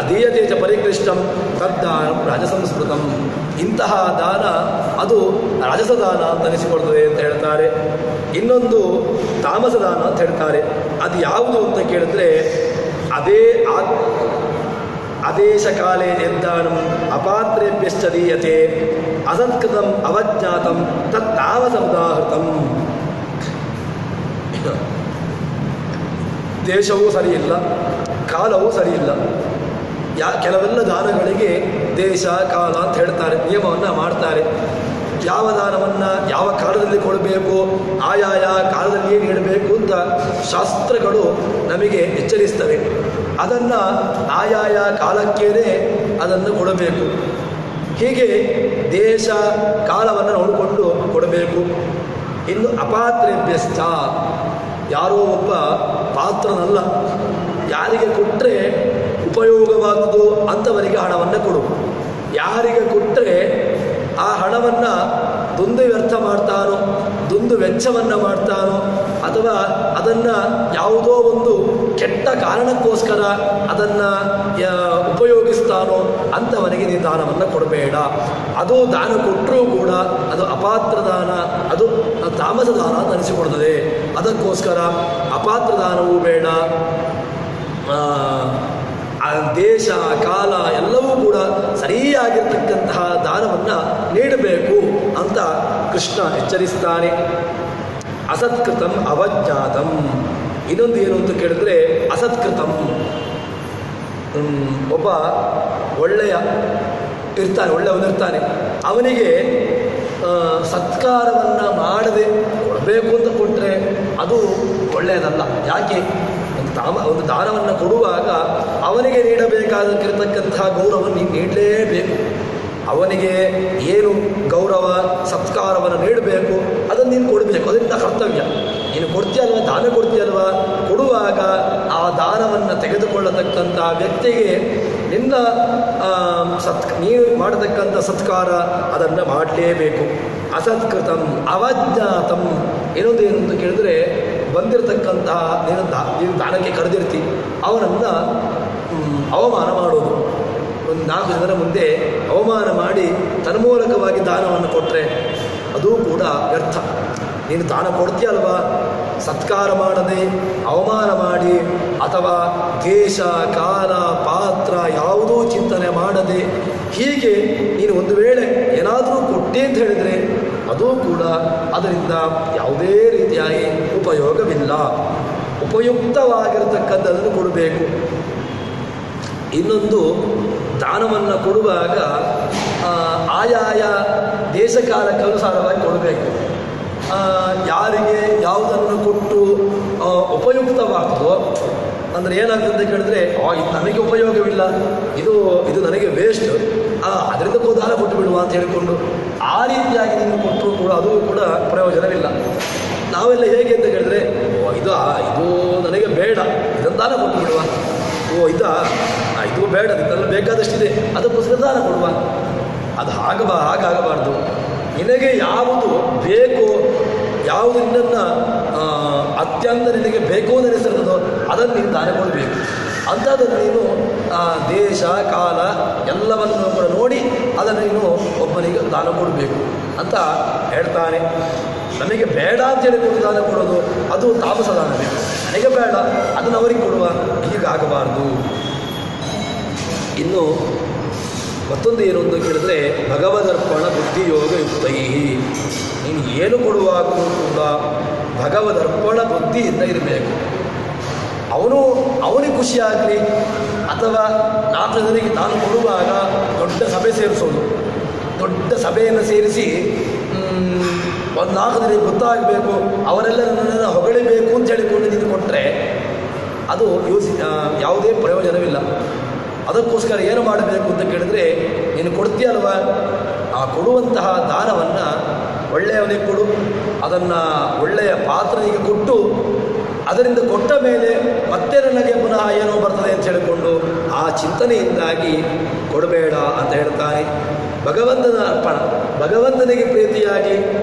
ಅಧೀಯತೆ ಚ ಪರಿಕ್ಲಿಷ್ಟಂ ತದ್ದಾನ ರಾಜಸಂಸ್ಕೃತಂ. ಇಂತಹ ದಾನ ಅದು ರಾಜಸದಾನ ಅಂತ ಅನಿಸಿಕೊಳ್ತದೆ ಅಂತ ಹೇಳ್ತಾರೆ. ಇನ್ನೊಂದು ತಾಮಸದಾನ ಅಂತ ಹೇಳ್ತಾರೆ. ಅದು ಯಾವುದು ಅಂತ ಕೇಳಿದ್ರೆ, ಅದೇಶ ಕಾಲೇ ನಿರ್ದಾನಂ ಅಪಾತ್ರೇಭ್ಯಶ್ಚ ದೀಯತೆ ಅಸತ್ಕೃತಂ ಅವಜ್ಞಾತಂ ತತ್ತಾಮಸಮುದಾಹೃತಂ. ದೇಶವೂ ಸರಿಯಿಲ್ಲ, ಕಾಲವೂ ಸರಿಯಿಲ್ಲ. ಕೆಲವೆಲ್ಲ ದಾನಗಳಿಗೆ ದೇಶ ಕಾಲ ಅಂತ ಹೇಳ್ತಾರೆ, ನಿಯಮವನ್ನು ಮಾಡ್ತಾರೆ. ಯಾವ ದಾನವನ್ನು ಯಾವ ಕಾಲದಲ್ಲಿ ಕೊಡಬೇಕು, ಆಯಾಯ ಕಾಲದಲ್ಲಿಯೇ ನೀಡಬೇಕು ಅಂತ ಶಾಸ್ತ್ರಗಳು ನಮಗೆ ಎಚ್ಚರಿಸ್ತವೆ. ಅದನ್ನು ಆಯಾಯ ಕಾಲಕ್ಕೇನೆ ಅದನ್ನು ಕೊಡಬೇಕು. ಹೀಗೆ ದೇಶ ಕಾಲವನ್ನು ನೋಡಿಕೊಂಡು ಕೊಡಬೇಕು. ಇನ್ನು ಅಪಾತ್ರೇಭ್ಯಶ್ಚ, ಯಾರೋ ಒಬ್ಬ ಪಾತ್ರನಲ್ಲ, ಯಾರಿಗೆ ಕೊಟ್ಟರೆ ಉಪಯೋಗವಾಗುವುದು ಅಂಥವರಿಗೆ ಹಣವನ್ನು ಕೊಡು. ಯಾರಿಗೆ ಕೊಟ್ಟರೆ ಆ ಹಣವನ್ನು ದುಂದು ವ್ಯರ್ಥ ಮಾಡ್ತಾನೋ, ದುಂದು ವೆಚ್ಚವನ್ನು ಮಾಡ್ತಾನೋ, ಅಥವಾ ಅದನ್ನು ಯಾವುದೋ ಒಂದು ಕೆಟ್ಟ ಕಾರಣಕ್ಕೋಸ್ಕರ ಅದನ್ನು ಉಪಯೋಗಿಸ್ತಾನೋ ಅಂಥವನಿಗೆ ನೀನು ದಾನವನ್ನು ಕೊಡಬೇಡ. ಅದು ದಾನ ಕೊಟ್ಟರೂ ಕೂಡ ಅದು ಅಪಾತ್ರ ದಾನ, ಅದು ತಾಮಸ ದಾನ ಅಂತ ಅನಿಸಿಕೊಡ್ತದೆ. ಅದಕ್ಕೋಸ್ಕರ ಅಪಾತ್ರ ದಾನವೂ ಬೇಡ. ದೇಶ ಕಾಲ ಎಲ್ಲವೂ ಕೂಡ ಸರಿಯಾಗಿರ್ತಕ್ಕಂತಹ ದಾನವನ್ನು ನೀಡಬೇಕು ಅಂತ ಕೃಷ್ಣ ಎಚ್ಚರಿಸ್ತಾನೆ. ಅಸತ್ಕೃತಂ ಅವಜ್ಞಾತಂ. ಇನ್ನೊಂದು ಏನು ಅಂತ ಕೇಳಿದ್ರೆ, ಅಸತ್ಕೃತಂ, ಒಬ್ಬ ಒಳ್ಳೆಯವನಿರ್ತಾನೆ, ಅವನಿಗೆ ಸತ್ಕಾರವನ್ನು ಮಾಡದೆ ಕೊಡಬೇಕು ಅಂತ ಕೊಟ್ಟರೆ ಅದು ಒಳ್ಳೆಯದಲ್ಲ. ಯಾಕೆ? ಒಂದು ದಾನವನ್ನು ಕೊಡುವಾಗ ಅವನಿಗೆ ನೀಡಬೇಕಾಗಿರ್ತಕ್ಕಂತಹ ಗೌರವವನ್ನು ನೀನು ನೀಡಲೇಬೇಕು. ಅವನಿಗೆ ಏನು ಗೌರವ ಸತ್ಕಾರವನ್ನು ನೀಡಬೇಕು ಅದನ್ನು ನೀನು ಕೊಡಬೇಕು. ಅದರಿಂದ ಕರ್ತವ್ಯ. ನೀನು ಕೊಡ್ತೀಯಲ್ವ, ದಾನ ಕೊಡ್ತೀಯಲ್ವ, ಕೊಡುವಾಗ ಆ ದಾನವನ್ನು ತೆಗೆದುಕೊಳ್ಳತಕ್ಕಂಥ ವ್ಯಕ್ತಿಗೆ ನಿನ್ನ ನೀನು ಮಾಡತಕ್ಕಂಥ ಸತ್ಕಾರ ಅದನ್ನು ಮಾಡಲೇಬೇಕು. ಅಸತ್ಕೃತಂ ಅವಜ್ಞಾತಂ. ಏನೊಂದು ಏನು ಅಂತ ಕೇಳಿದ್ರೆ, ಬಂದಿರತಕ್ಕಂತಹ ನೀನು ದಾನಕ್ಕೆ ಕರೆದಿರ್ತಿ, ಅವನನ್ನು ಅವಮಾನ ಮಾಡೋದು. ಒಂದು 4 ಜನರ ಮುಂದೆ ಅವಮಾನ ಮಾಡಿ ತನ್ಮೂಲಕವಾಗಿ ದಾನವನ್ನು ಕೊಟ್ಟರೆ ಅದೂ ಕೂಡ ವ್ಯರ್ಥ. ನೀನು ದಾನ ಕೊಡ್ತೀಯಲ್ವಾ, ಸತ್ಕಾರ ಮಾಡದೆ ಅವಮಾನ ಮಾಡಿ ಅಥವಾ ದೇಶ ಕಾಲ ಪಾತ್ರ ಯಾವುದೂ ಚಿಂತನೆ ಮಾಡದೆ ಹೀಗೆ ನೀನು ಒಂದು ವೇಳೆ ಏನಾದರೂ ಕೊಟ್ಟೆ ಅಂತ ಹೇಳಿದರೆ ಅದೂ ಕೂಡ ಅದರಿಂದ ಯಾವುದೇ ರೀತಿಯಾಗಿ ಉಪಯೋಗವಿಲ್ಲ. ಉಪಯುಕ್ತವಾಗಿರತಕ್ಕಂಥದ್ದನ್ನು ಕೊಡಬೇಕು. ಇನ್ನೊಂದು, ದಾನವನ್ನು ಕೊಡುವಾಗ ಆಯಾಯ ದೇಶಕಾಲಕ್ಕನುಸಾರವಾಗಿ ಕೊಡಬೇಕು. ಯಾರಿಗೆ ಯಾವುದನ್ನು ಕೊಟ್ಟು ಉಪಯುಕ್ತವಾಗ್ತದೋ, ಅಂದರೆ ಏನಾಗ್ತದೆ ಅಂತ ಕೇಳಿದ್ರೆ, ಇದು ನನಗೆ ಉಪಯೋಗವಿಲ್ಲ, ಇದು ನನಗೆ ವೇಸ್ಟ್, ಅದರಿಂದ ದಾನ ಕೊಟ್ಟು ಬಿಡುವ ಅಂತ ಹೇಳಿಕೊಂಡು ಆ ರೀತಿಯಾಗಿ ನೀವು ಕೊಟ್ಟರೂ ಕೂಡ ಅದು ಕೂಡ ಪ್ರಯೋಜನವಿಲ್ಲ. ನಾವೆಲ್ಲ ಹೇಗೆ ಅಂತ ಕೇಳಿದ್ರೆ, ಇದು ನನಗೆ ಬೇಡ, ಇದನ್ನು ದಾನ ಕೊಟ್ಟು ಬಿಡುವ, ಇದು ಬೇಡ, ಇದೆಲ್ಲ ಬೇಕಾದಷ್ಟಿದೆ, ಅದಕ್ಕೋಸ್ಕರ ದಾನ ಕೊಡುವ. ಅದು ಹಾಗಾಗಬಾರ್ದು. ನಿನಗೆ ಯಾವುದು ಬೇಕೋ, ಯಾವುದು ನಿನ್ನನ್ನು ಅತ್ಯಂತ ನಿನಗೆ ಬೇಕೋ ನೆನೆಸಿರ್ತದೋ ಅದನ್ನು ನೀನು ದಾನ ಕೊಡಬೇಕು. ಅಂಥದ್ದನ್ನು ನೀನು ದೇಶ ಕಾಲ ಎಲ್ಲವನ್ನು ಕೂಡ ನೋಡಿ ಅದನ್ನು ನೀನು ಒಬ್ಬನಿಗೆ ದಾನ ಕೊಡಬೇಕು ಅಂತ ಹೇಳ್ತಾನೆ. ನಮಗೆ ಬೇಡ ಅಂತೇಳಿ ದಾನ ಕೊಡೋದು ಅದು ತಾಮಸ ದಾನ ಬೇಕು. ನನಗೆ ಬೇಡ, ಅದನ್ನು ಅವರಿಗೆ ಕೊಡುವ, ಹೀಗಾಗಬಾರ್ದು. ಇನ್ನು ಮತ್ತೊಂದು ಏನು ಅಂತ ಕೇಳಿದ್ರೆ, ಭಗವದರ್ಪಣ ಬುದ್ಧಿಯೋಗ ಯುಕ್ತೈ. ನೀನು ಏನು ಕೊಡುವಾಗಲೂ ಕೂಡ ಭಗವದರ್ಪಣ ಬುದ್ಧಿಯಿಂದ ಇರಬೇಕು. ಅವನಿಗೆ ಖುಷಿಯಾಗಲಿ, ಅಥವಾ 4 ಜನರಿಗೆ ನಾನು ಕೊಡುವಾಗ ದೊಡ್ಡ ಸಭೆ ಸೇರಿಸೋದು, ದೊಡ್ಡ ಸಭೆಯನ್ನು ಸೇರಿಸಿ ಒಂದು 4 ಜನರಿಗೆ ಗೊತ್ತಾಗಬೇಕು, ಅವರೆಲ್ಲ ನನ್ನನ್ನು ಹೊಗಳಿಬೇಕು ಅಂತ ಹೇಳಿಕೊಂಡು ನೀನು ಕೊಟ್ಟರೆ ಅದು ಯಾವುದೇ ಪ್ರಯೋಜನವಿಲ್ಲ. ಅದಕ್ಕೋಸ್ಕರ ಏನು ಮಾಡಬೇಕು ಅಂತ ಕೇಳಿದ್ರೆ, ನೀನು ಕೊಡ್ತೀಯಲ್ವ, ಆ ಕೊಡುವಂತಹ ದಾನವನ್ನು ಒಳ್ಳೆಯವನಿಗೆ ಕೊಡು, ಅದನ್ನು ಒಳ್ಳೆಯ ಪಾತ್ರನಿಗೆ ಕೊಟ್ಟು ಅದರಿಂದ ಕೊಟ್ಟ ಮೇಲೆ ಮತ್ತೆ ನನಗೆ ಪುನಃ ಏನೋ ಬರ್ತದೆ ಅಂತ ಹೇಳಿಕೊಂಡು ಆ ಚಿಂತನೆಯಿಂದಾಗಿ ಕೊಡಬೇಡ ಅಂತ ಹೇಳ್ತಾನೆ. ಭಗವಂತನ ಅರ್ಪಣ, ಭಗವಂತನಿಗೆ ಪ್ರೀತಿಯಾಗಿ,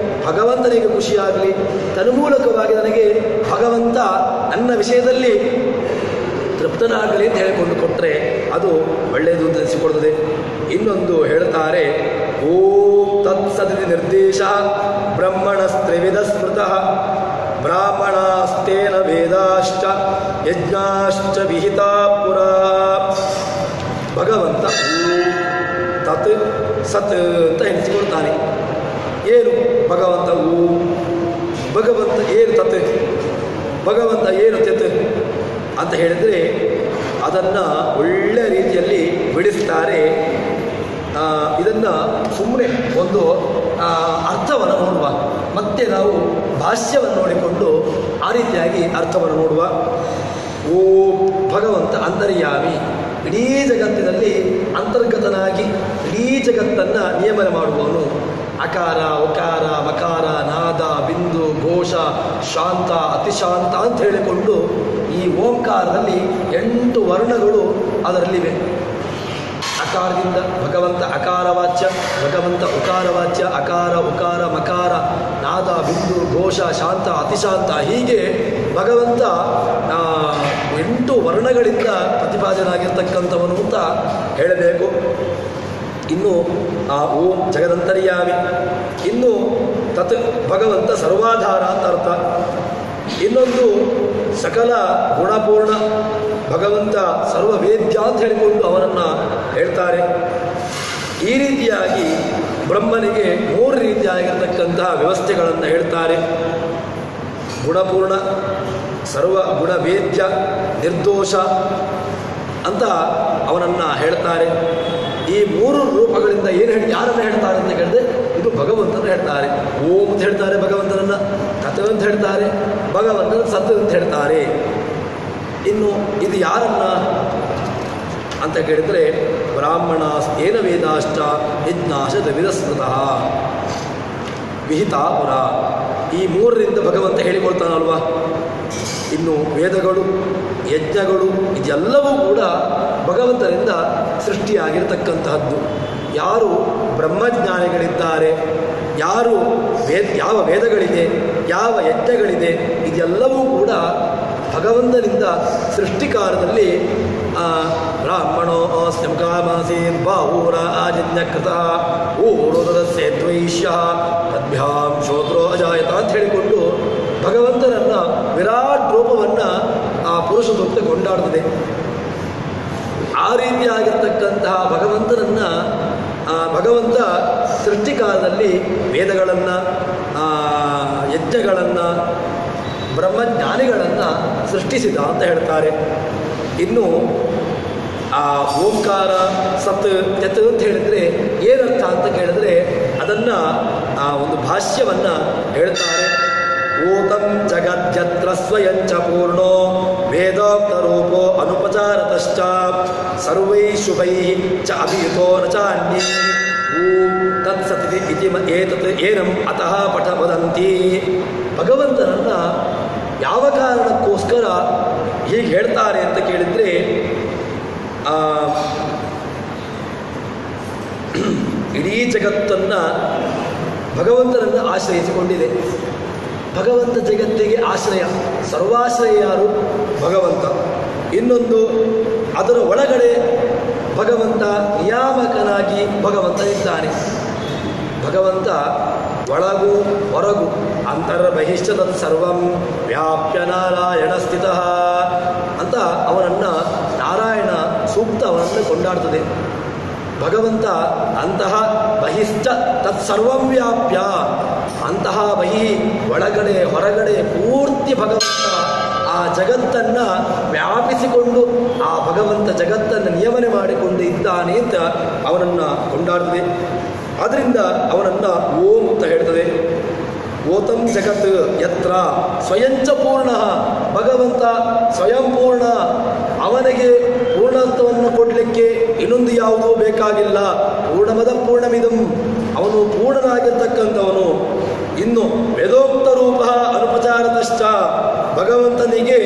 ಭಗವಂತನಿಗೆ ಖುಷಿಯಾಗಲಿ, ತನ್ಮೂಲಕವಾಗಿ ನನಗೆ ಭಗವಂತ ನನ್ನ ವಿಷಯದಲ್ಲಿ ತೃಪ್ತನಾಗಲಿ ಅಂತ ಹೇಳಿಕೊಂಡು ಕೊಟ್ಟರೆ ಅದು ಒಳ್ಳೆಯದು ಅಂತ ಅನಿಸಿಕೊಡ್ತದೆ. ಇನ್ನೊಂದು ಹೇಳ್ತಾರೆ, ಓಂ ತತ್ಸದಿ ನಿರ್ದೇಶ ಬ್ರಹ್ಮಣಸ್ತ್ರಿವಿಧ ಸ್ಮೃತಃ ಬ್ರಾಹ್ಮಣಾಸ್ತೇನ ವೇದಾಶ್ಚ ಯಜ್ಞಾಶ್ಚ ವಿಹಿತಾ ಪುರಾ. ಭಗವಂತ ತತ್ ಸತ್ ಅಂತ ಎನಿಸಿಕೊಳ್ತಾನೆ. ಏನು ಭಗವಂತ ಓಂ, ಭಗವಂತ ಏನು ತತ್, ಭಗವಂತ ಏನು ತತ್ ಅಂತ ಹೇಳಿದರೆ ಅದನ್ನು ಒಳ್ಳೆಯ ರೀತಿಯಲ್ಲಿ ಬಿಡಿಸ್ತಾರೆ. ಇದನ್ನು ಸುಮ್ಮನೆ ಒಂದು ಅರ್ಥವನ್ನು ನೋಡುವ, ಮತ್ತೆ ನಾವು ಭಾಷ್ಯವನ್ನು ನೋಡಿಕೊಂಡು ಆ ರೀತಿಯಾಗಿ ಅರ್ಥವನ್ನು ನೋಡುವ. ಓ ಭಗವಂತ ಅಂತರ್ಯಾಮಿ, ಇಡೀ ಜಗತ್ತಿನಲ್ಲಿ ಅಂತರ್ಗತನಾಗಿ ಇಡೀ ಜಗತ್ತನ್ನು ನಿಯಮನ ಮಾಡುವವನು. ಅಕಾರ ಉಕಾರ ಮಕಾರ ನಾದ ಬಿಂದು ಘೋಷ ಶಾಂತ ಅತಿಶಾಂತ ಅಂತ ಹೇಳಿಕೊಂಡು ಈ ಓಂಕಾರದಲ್ಲಿ 8 ವರ್ಣಗಳು ಅದರಲ್ಲಿವೆ. ಅಕಾರದಿಂದ ಭಗವಂತ ಅಕಾರ ವಾಚ್ಯ, ಭಗವಂತ ಉಕಾರ ವಾಚ್ಯ, ಅಕಾರ ಉಕಾರ ಮಕಾರ ನಾದ ಬಿಂದು ಘೋಷ ಶಾಂತ ಅತಿಶಾಂತ, ಹೀಗೆ ಭಗವಂತ 8 ವರ್ಣಗಳಿಂದ ಪ್ರತಿಪಾದನಾಗಿರ್ತಕ್ಕಂಥವನು ಅಂತ ಹೇಳಬೇಕು. ಇನ್ನು ಆ ಓಂ ಜಗದಂತರ್ಯಾಮಿ, ಇನ್ನು ತತ್ ಭಗವಂತ ಸರ್ವಾಧಾರ ಅಂತ ಅರ್ಥ. ಇನ್ನೊಂದು ಸಕಲ ಗುಣಪೂರ್ಣ ಭಗವಂತ ಸರ್ವವೇದ್ಯ ಅಂತ ಹೇಳಿಕೊಂಡು ಅವನನ್ನು ಹೇಳ್ತಾರೆ. ಈ ರೀತಿಯಾಗಿ ಬ್ರಹ್ಮನಿಗೆ 3 ರೀತಿಯಾಗಿರ್ತಕ್ಕಂತಹ ವ್ಯವಸ್ಥೆಗಳನ್ನು ಹೇಳ್ತಾರೆ. ಗುಣಪೂರ್ಣ, ಸರ್ವ ಗುಣವೇದ್ಯ, ನಿರ್ದೋಷ ಅಂತ ಅವನನ್ನು ಹೇಳ್ತಾರೆ. ಈ 3 ರೂಪಗಳಿಂದ ಯಾರನ್ನು ಹೇಳ್ತಾರೆ ಅಂತ ಕೇಳಿದ್ರೆ ಇದು ಭಗವಂತನ ಹೇಳ್ತಾರೆ. ಓಂ ಅಂತ ಹೇಳ್ತಾರೆ ಭಗವಂತನನ್ನು, ತತ್ ಅಂತ ಹೇಳ್ತಾರೆ, ಭಗವಂತನ ಸತ್ ಅಂತ ಹೇಳ್ತಾರೆ. ಇನ್ನು ಇದು ಯಾರನ್ನ ಅಂತ ಕೇಳಿದರೆ ಬ್ರಾಹ್ಮಣ ಏನ ವೇದಾಶ್ಚ ಯಜ್ಞಾಶ ದ್ವಿಧಸ್ಮೃತಃ ವಿಹಿತಾಪುರ, ಈ 3ರಿಂದ ಭಗವಂತ ಹೇಳಿಕೊಳ್ತಾನಲ್ವ. ಇನ್ನು ವೇದಗಳು ಯಜ್ಞಗಳು ಇದೆಲ್ಲವೂ ಕೂಡ ಭಗವಂತನಿಂದ ಸೃಷ್ಟಿಯಾಗಿರ್ತಕ್ಕಂತಹದ್ದು. ಯಾರು ಬ್ರಹ್ಮಜ್ಞಾನಿಗಳಿದ್ದಾರೆ. ಯಾರು ಯಾವ ವೇದಗಳಿದೆ, ಯಾವ ಯಜ್ಞಗಳಿದೆ, ಇದೆಲ್ಲವೂ ಕೂಡ ಭಗವಂತನಿಂದ ಸೃಷ್ಟಿಕಾಲದಲ್ಲಿ ಬ್ರಾಹ್ಮಣೋ ಸ್ಯಂಕಾಮಾಸೀನ್ ಬಾಹೂರ ಆಜನ್ಯಕೃತ ಊರೋದಸ್ಯ ದ್ವೈಷ್ಯ ತದ್ಭ್ಯಾಂ ಶೋತ್ರೋ ಅಜಾಯತ ಅಂತ ಹೇಳಿಕೊಂಡು ಭಗವಂತನನ್ನ ವಿರಾಟ್ ರೂಪವನ್ನು ಆ ಪುರುಷ ಸೂಕ್ತ ಕೊಂಡಾಡ್ತದೆ. ಆ ರೀತಿಯಾಗಿರ್ತಕ್ಕಂತಹ ಭಗವಂತನನ್ನ ಭಗವಂತ ಸೃಷ್ಟಿಕಾಲದಲ್ಲಿ ವೇದಗಳನ್ನು, ಯಜ್ಞಗಳನ್ನು, ಬ್ರಹ್ಮಜ್ಞಾನಿಗಳನ್ನು ಸೃಷ್ಟಿಸಿದ ಅಂತ ಹೇಳ್ತಾರೆ. ಇನ್ನು ಆ ಓಂಕಾರ ಸತ್ ಯತ್ ಅಂತ ಹೇಳಿದರೆ ಏನರ್ಥ ಅಂತ ಕೇಳಿದ್ರೆ ಅದನ್ನು ಒಂದು ಭಾಷ್ಯವನ್ನು ಹೇಳ್ತಾರೆ. ಓತಂ ಜಗದ್ಯತ್ರ ಸ್ವಯಂಚ ಪೂರ್ಣೋ ವೇದೋಕ್ತ ರೂಪೋ ಅನುಪಚಾರತಶ್ಚ ಸರ್ವೈ ಶುಭೈ ಚ ಅಭಿಯುತೋ ನ ಚಾನ್ಯೇ ಓಂ ತತ್ಸತಿ ಇತಿ ಏತತ್ ಏನಂ ಅತಃ ಪಠ ವದಂತಿ. ಭಗವಂತನನ್ನ ಯಾವ ಕಾರಣಕ್ಕೋಸ್ಕರ ಹೀಗೆ ಹೇಳ್ತಾರೆ ಅಂತ ಕೇಳಿದರೆ ಇಡೀ ಜಗತ್ತನ್ನು ಭಗವಂತನನ್ನು ಆಶ್ರಯಿಸಿಕೊಂಡಿದೆ. ಭಗವಂತ ಜಗತ್ತಿಗೆ ಆಶ್ರಯ, ಸರ್ವಾಶ್ರಯ ಯಾರು? ಭಗವಂತ. ಇನ್ನೊಂದು ಅದರ ಒಳಗಡೆ ಭಗವಂತ ನಿಯಾಮಕನಾಗಿ ಭಗವಂತ ಇದ್ದಾನೆ. ಭಗವಂತ ಒಳಗು ಹೊರಗು ಅಂತರ್ಬಹಿಷ್ಠ ಸರ್ವಂ ವ್ಯಾಪ್ಯ ನಾರಾಯಣ ಸ್ಥಿತ ಅಂತ ಅವನನ್ನು ನಾರಾಯಣ ಸೂಕ್ತ ಅವನನ್ನು ಕೊಂಡಾಡ್ತದೆ. ಭಗವಂತ ಅಂತಹ ಬಹಿಷ್ಠ ತತ್ಸರ್ವಂ ವ್ಯಾಪ್ಯ, ಅಂತಹ ಬಹಿ ಒಳಗಡೆ ಹೊರಗಡೆ ಪೂರ್ತಿ ಭಗವಂತ ಆ ಜಗತ್ತನ್ನು ವ್ಯಾಪಿಸಿಕೊಂಡು ಆ ಭಗವಂತ ಜಗತ್ತನ್ನು ನಿಯಮನೆ ಮಾಡಿಕೊಂಡು ಇದ್ದಾನೆ ಅಂತ ಅವನನ್ನು ಕೊಂಡಾಡ್ತದೆ. ಆದ್ದರಿಂದ ಅವನನ್ನು ಓಂ ಅಂತ ಹೇಳ್ತದೆ. ಓತಂ ಜಗತ್ ಯತ್ರ ಸ್ವಯಂಚ ಪೂರ್ಣ, ಭಗವಂತ ಸ್ವಯಂ ಪೂರ್ಣ, ಅವನಿಗೆ ಪೂರ್ಣತ್ವವನ್ನು ಕೊಡಲಿಕ್ಕೆ ಇನ್ನೊಂದು ಯಾವುದೂ ಬೇಕಾಗಿಲ್ಲ. ಪೂರ್ಣಮದ ಪೂರ್ಣಮಿದಂ, ಅವನು ಪೂರ್ಣನಾಗಿರ್ತಕ್ಕಂಥವನು. ಇನ್ನು ವೇದೋಕ್ತ ರೂಪ ಅನುಪಚಾರತಶ್ಚ, ಭಗವಂತನಿಗೆ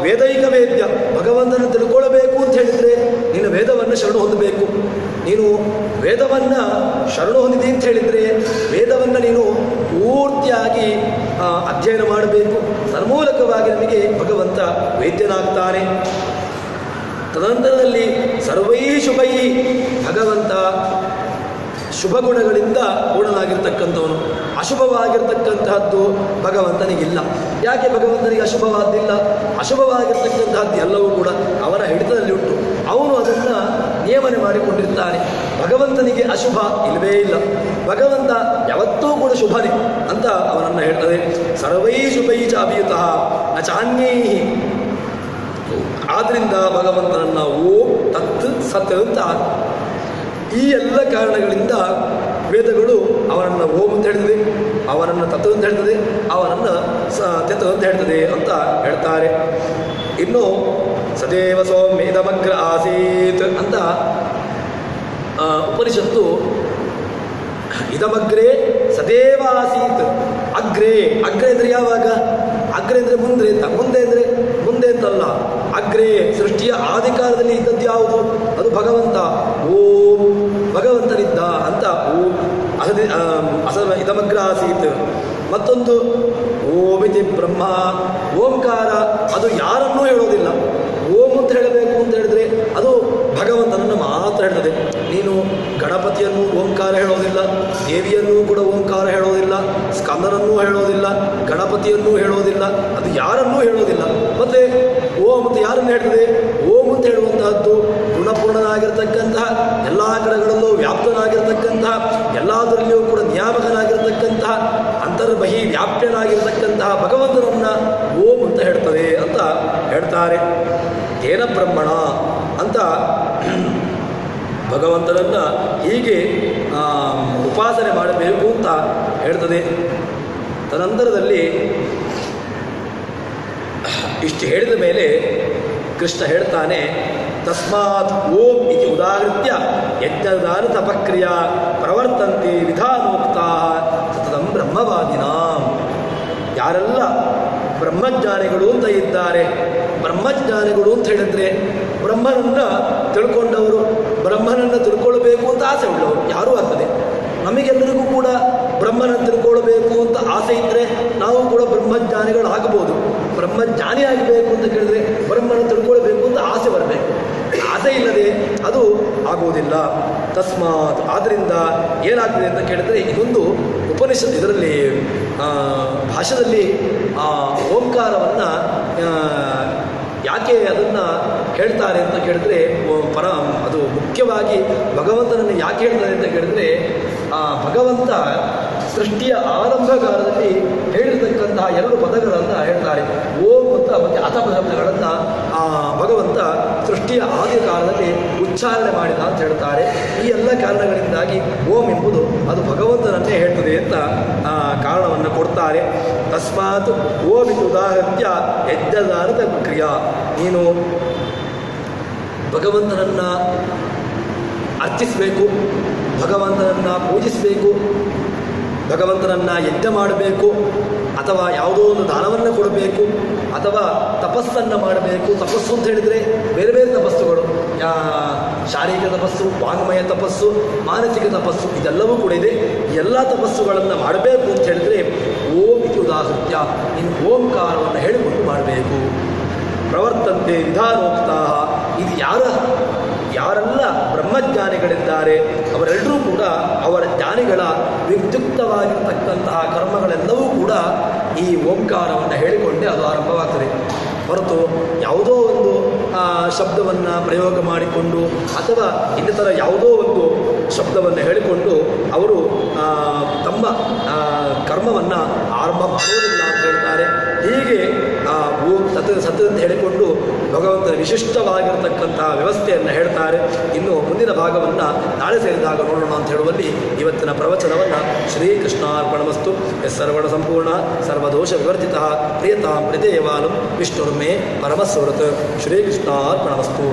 ವೇದೈಕ ವೇದ್ಯ, ಭಗವಂತನ ತಿಳ್ಕೊಳ್ಬೇಕು ಅಂತ ಹೇಳಿದರೆ ನೀನು ವೇದವನ್ನು ಶರಣು ಹೊಂದಬೇಕು. ನೀನು ವೇದವನ್ನು ಶರಣು ಹೊಂದಿದೆ ಅಂತ ಹೇಳಿದರೆ ವೇದವನ್ನು ನೀನು ಪೂರ್ತಿಯಾಗಿ ಅಧ್ಯಯನ ಮಾಡಬೇಕು. ತನ್ಮೂಲಕವಾಗಿ ನಮಗೆ ಭಗವಂತ ವೇದ್ಯನಾಗ್ತಾನೆ. ತದನಂತರದಲ್ಲಿ ಸರ್ವೈ ಶುಭೈ, ಭಗವಂತ ಶುಭ ಗುಣಗಳಿಂದ ಪೂರ್ಣನಾಗಿರ್ತಕ್ಕಂಥವನು. ಅಶುಭವಾಗಿರ್ತಕ್ಕಂತಹದ್ದು ಭಗವಂತನಿಗಿಲ್ಲ. ಯಾಕೆ ಭಗವಂತನಿಗೆ ಅಶುಭವಾದ್ದಿಲ್ಲ? ಅಶುಭವಾಗಿರ್ತಕ್ಕಂತಹದ್ದು ಎಲ್ಲವೂ ಕೂಡ ಅವನ ಹಿಡಿತದಲ್ಲಿ ಉಂಟು. ಅವನು ಅದನ್ನು ನಿಯಮನೆ ಮಾಡಿಕೊಂಡಿರ್ತಾನೆ. ಭಗವಂತನಿಗೆ ಅಶುಭ ಇಲ್ಲವೇ ಇಲ್ಲ. ಭಗವಂತ ಯಾವತ್ತೂ ಕೂಡ ಶುಭನೇ ಅಂತ ಅವನನ್ನು ಹೇಳ್ತದೆ. ಸರ್ವೈ ಶುಭೈ ಚ ಅಭಿಯುತಃ ನ ಚಾನ್ಯೈ. ಆದ್ರಿಂದ ಭಗವಂತನನ್ನ ಓಂ ತತ್ ಸತ್ ಅಂತ ಈ ಎಲ್ಲ ಕಾರಣಗಳಿಂದ ವೇದಗಳು ಅವನನ್ನು ಓಂ ಅಂತ ಹೇಳ್ತದೆ, ಅವನನ್ನು ತತ್ವ ಅಂತ ಹೇಳ್ತದೆ, ಅವನನ್ನು ತತ್ವ ಅಂತ ಹೇಳ್ತದೆ ಅಂತ ಹೇಳ್ತಾರೆ. ಇನ್ನು ಸದೇವ ಸೌಮ್ಯೇದಮಗ್ರ ಆಸೀತ್ ಅಂತ ಉಪನಿಷತ್ತು ಇದಮಗ್ರೇ ಸದೇವ ಆಸೀತ್. ಅಗ್ರೇ, ಅಗ್ರೆ ಅಂದರೆ ಯಾವಾಗ? ಅಗ್ರೆ ಅಂದರೆ ಮುಂದೆ ಅಂತ. ಮುಂದೆ ಅಂದರೆ ಮುಂದೆ ಅಂತಲ್ಲ, ಅಗ್ರೇ ಸೃಷ್ಟಿಯ ಆದಿಕಾಲದಲ್ಲಿ ಇದ್ದದ್ದು ಯಾವುದು? ಅದು ಭಗವಂತ. ಓಂ ಭಗವಂತನಿದ್ದ ಅಂತ ಓಂ ಇದಮಗ್ರ ಆಸೀತ್. ಮತ್ತೊಂದು ಓಮಿತಿ ಬ್ರಹ್ಮ, ಓಂಕಾರ ಅದು ಯಾರನ್ನೂ ಹೇಳೋದಿಲ್ಲ. ಓಂ ಅಂತ ಹೇಳಬೇಕು ಅಂತ ಹೇಳಿದ್ರೆ ಅದು ಭಗವಂತನನ್ನು ಮಾತ್ರ ಹೇಳ್ತದೆ. ನೀನು ಗಣಪತಿಯನ್ನು ಓಂಕಾರ ಹೇಳೋದಿಲ್ಲ, ದೇವಿಯನ್ನೂ ಕೂಡ ಓಂಕಾರ ಹೇಳೋದಿಲ್ಲ, ಸ್ಕಂದನನ್ನೂ ಹೇಳೋದಿಲ್ಲ, ಗಣಪತಿಯನ್ನೂ ಹೇಳೋದಿಲ್ಲ, ಅದು ಯಾರನ್ನೂ ಹೇಳೋದಿಲ್ಲ. ಮತ್ತೆ ಓಂ ಅಂತ ಯಾರನ್ನು ಹೇಳ್ತದೆ? ಓಂ ಅಂತ ಹೇಳುವಂತಹದ್ದು ಗುಣಪೂರ್ಣನಾಗಿರ್ತಕ್ಕಂತಹ, ಎಲ್ಲ ಕಡೆಗಳಲ್ಲೂ ವ್ಯಾಪ್ತನಾಗಿರ್ತಕ್ಕಂತಹ, ಎಲ್ಲದರಲ್ಲಿಯೂ ಕೂಡ ನಿಯಾಮಕನಾಗಿರ್ತಕ್ಕಂತಹ, ಅಂತರ್ಬಹಿ ವ್ಯಾಪ್ಯನಾಗಿರ್ತಕ್ಕಂತಹ ಭಗವಂತನನ್ನ ಓಂ ಅಂತ ಹೇಳ್ತದೆ ಅಂತ ಹೇಳ್ತಾರೆ. ತೇನ ಬ್ರಹ್ಮಣ ಅಂತ ಭಗವಂತನನ್ನ ಹೀಗೆ ಉಪಾಸನೆ ಮಾಡಬೇಕು ಅಂತ ಹೇಳ್ತದೆ. ತದನಂತರದಲ್ಲಿ ಇಷ್ಟು ಹೇಳಿದ ಮೇಲೆ ಕೃಷ್ಣ ಹೇಳ್ತಾನೆ, ತಸ್ಮಾತ್ ಓಂ ಇತಿ ಉದಾಹೃತ್ಯ ಯಜ್ಞದಾನ ತಪಕ್ರಿಯಾ ಪ್ರವರ್ತಂತೆ ವಿಧಾನೋಕ್ತಾ ಸತತಂ ಬ್ರಹ್ಮವಾದಿನಾಂ. ಯಾರೆಲ್ಲ ಬ್ರಹ್ಮಜ್ಞಾನಿಗಳು ಅಂತ ಇದ್ದಾರೆ, ಬ್ರಹ್ಮಜ್ಞಾನಿಗಳು ಅಂತ ಹೇಳಿದ್ರೆ ಬ್ರಹ್ಮನನ್ನು ತಿಳ್ಕೊಂಡವರು, ಬ್ರಹ್ಮನನ್ನು ತಿಳ್ಕೊಳ್ಬೇಕು ಅಂತ ಜಿಜ್ಞಾಸೆ ಉಳ್ಳವರು ಯಾರೂ ಆಗ್ತದೆ. ನಮಗೆಲ್ಲರಿಗೂ ಕೂಡ ಬ್ರಹ್ಮನ ತಿಳ್ಕೊಳ್ಬೇಕು ಅಂತ ಆಸೆ ಇದ್ದರೆ ನಾವು ಕೂಡ ಬ್ರಹ್ಮಜ್ಞಾನಿಗಳಾಗಬಹುದು. ಬ್ರಹ್ಮಜ್ಞಾನಿ ಆಗಬೇಕು ಅಂತ ಕೇಳಿದ್ರೆ ಬ್ರಹ್ಮನ ತಿಳ್ಕೊಳ್ಬೇಕು ಅಂತ ಆಸೆ ಬರಬೇಕು. ಆಸೆ ಇಲ್ಲದೆ ಅದು ಆಗುವುದಿಲ್ಲ. ತಸ್ಮಾತ್ ಆದ್ದರಿಂದ ಏನಾಗ್ತದೆ ಅಂತ ಕೇಳಿದ್ರೆ ಇದೊಂದು ಉಪನಿಷತ್, ಇದರಲ್ಲಿ ಭಾಷೆಯಲ್ಲಿ ಓಂಕಾರವನ್ನು ಯಾಕೆ ಅದನ್ನು ಹೇಳ್ತಾರೆ ಅಂತ ಕೇಳಿದ್ರೆ ಅದು ಮುಖ್ಯವಾಗಿ ಭಗವಂತನನ್ನು ಯಾಕೆ ಹೇಳ್ತಾರೆ ಅಂತ ಕೇಳಿದ್ರೆ ಭಗವಂತ ಸೃಷ್ಟಿಯ ಆರಂಭಕಾಲದಲ್ಲಿ ಹೇಳಿರ್ತಕ್ಕಂತಹ ಎರಡು ಪದಗಳನ್ನು ಹೇಳ್ತಾರೆ. ಓಂ ಮತ್ತು ಅಥ ಶಬ್ದಗಳನ್ನು ಭಗವಂತ ಸೃಷ್ಟಿಯ ಆದಿ ಕಾಲದಲ್ಲಿ ಉಚ್ಚಾರಣೆ ಮಾಡಿದ ಅಂತ ಹೇಳ್ತಾರೆ. ಈ ಎಲ್ಲ ಕಾರಣಗಳಿಂದಾಗಿ ಓಂ ಎಂಬುದು ಅದು ಭಗವಂತನನ್ನೇ ಹೇಳ್ತದೆ ಅಂತ ಕಾರಣವನ್ನು ಕೊಡ್ತಾರೆ. ತಸ್ಮಾತ್ ಓಂ ಇದು ಉದಾಹೃತ್ಯ ಯಜ್ಞದಾನದ ಕ್ರಿಯಾ. ನೀನು ಭಗವಂತನನ್ನು ಅರ್ಚಿಸಬೇಕು, ಭಗವಂತನನ್ನು ಪೂಜಿಸಬೇಕು, ಭಗವಂತನನ್ನು ಯಜ್ಞ ಮಾಡಬೇಕು, ಅಥವಾ ಯಾವುದೋ ಒಂದು ದಾನವನ್ನು ಕೊಡಬೇಕು, ಅಥವಾ ತಪಸ್ಸನ್ನು ಮಾಡಬೇಕು. ತಪಸ್ಸು ಅಂತ ಹೇಳಿದರೆ ಬೇರೆ ಬೇರೆ ತಪಸ್ಸುಗಳು, ಶಾರೀರಿಕ ತಪಸ್ಸು, ವಾಂಗ್ಮಯ ತಪಸ್ಸು, ಮಾನಸಿಕ ತಪಸ್ಸು, ಇದೆಲ್ಲವೂ ಕೂಡ ಇದೆ. ಎಲ್ಲ ತಪಸ್ಸುಗಳನ್ನು ಮಾಡಬೇಕು ಅಂತ ಹೇಳಿದರೆ ಓಂ ಇದು ಉದಾಹೃತ್ಯ, ಇನ್ನು ಓಂಕಾರವನ್ನು ಹೇಳಿಕೊಂಡು ಮಾಡಬೇಕು. ಪ್ರವರ್ತಂತೆ ವಿಧಾನೋಕ್ತಾ. ಇದು ಯಾರೆಲ್ಲ ಬ್ರಹ್ಮಜ್ಞಾನಿಗಳಿದ್ದಾರೆ ಅವರೆಲ್ಲರೂ ಕೂಡ ಅವರ ಜ್ಞಾನಿಗಳ ವಿದ್ಯುಕ್ತವಾಗಿರ್ತಕ್ಕಂತಹ ಕರ್ಮಗಳೆಲ್ಲವೂ ಕೂಡ ಈ ಓಂಕಾರವನ್ನು ಹೇಳಿಕೊಂಡೇ ಅದು ಆರಂಭವಾಗ್ತದೆ. ಹೊರತು ಯಾವುದೋ ಒಂದು ಶಬ್ದವನ್ನು ಪ್ರಯೋಗ ಮಾಡಿಕೊಂಡು ಅಥವಾ ಇನ್ನಿತರ ಯಾವುದೋ ಒಂದು ಶಬ್ದವನ್ನು ಹೇಳಿಕೊಂಡು ಅವರು ತಮ್ಮ ಕರ್ಮವನ್ನು ಆರಂಭ ಮಾಡುವುದಿಲ್ಲ ಅಂತ ಹೇಳ್ತಾರೆ. ಹೀಗೆ ಸತ್ಯದಂತೆ ಹೇಳಿಕೊಂಡು ಭಗವಂತನ ವಿಶಿಷ್ಟವಾಗಿರತಕ್ಕಂತಹ ವ್ಯವಸ್ಥೆಯನ್ನು ಹೇಳ್ತಾರೆ. ಇನ್ನು ಮುಂದಿನ ಭಾಗವನ್ನು ನಾಳೆ ಸೇರಿದಾಗ ನೋಡೋಣ ಅಂತ ಹೇಳುವಲ್ಲಿ ಇವತ್ತಿನ ಪ್ರವಚನವನ್ನು ಶ್ರೀಕೃಷ್ಣಾರ್ಪಣಮಸ್ತು. ಸರ್ವಣ ಸಂಪೂರ್ಣ ಸರ್ವದೋಷ ವಿವರ್ಜಿತ ಪ್ರಿಯತಾಂ ಪ್ರಿಯದೇವಾಲಂ ವಿಷ್ಣುರ್ಮೇ ಪರಮಸ್ವರತ್. ಶ್ರೀಕೃಷ್ಣಾರ್ಪಣಮಸ್ತು.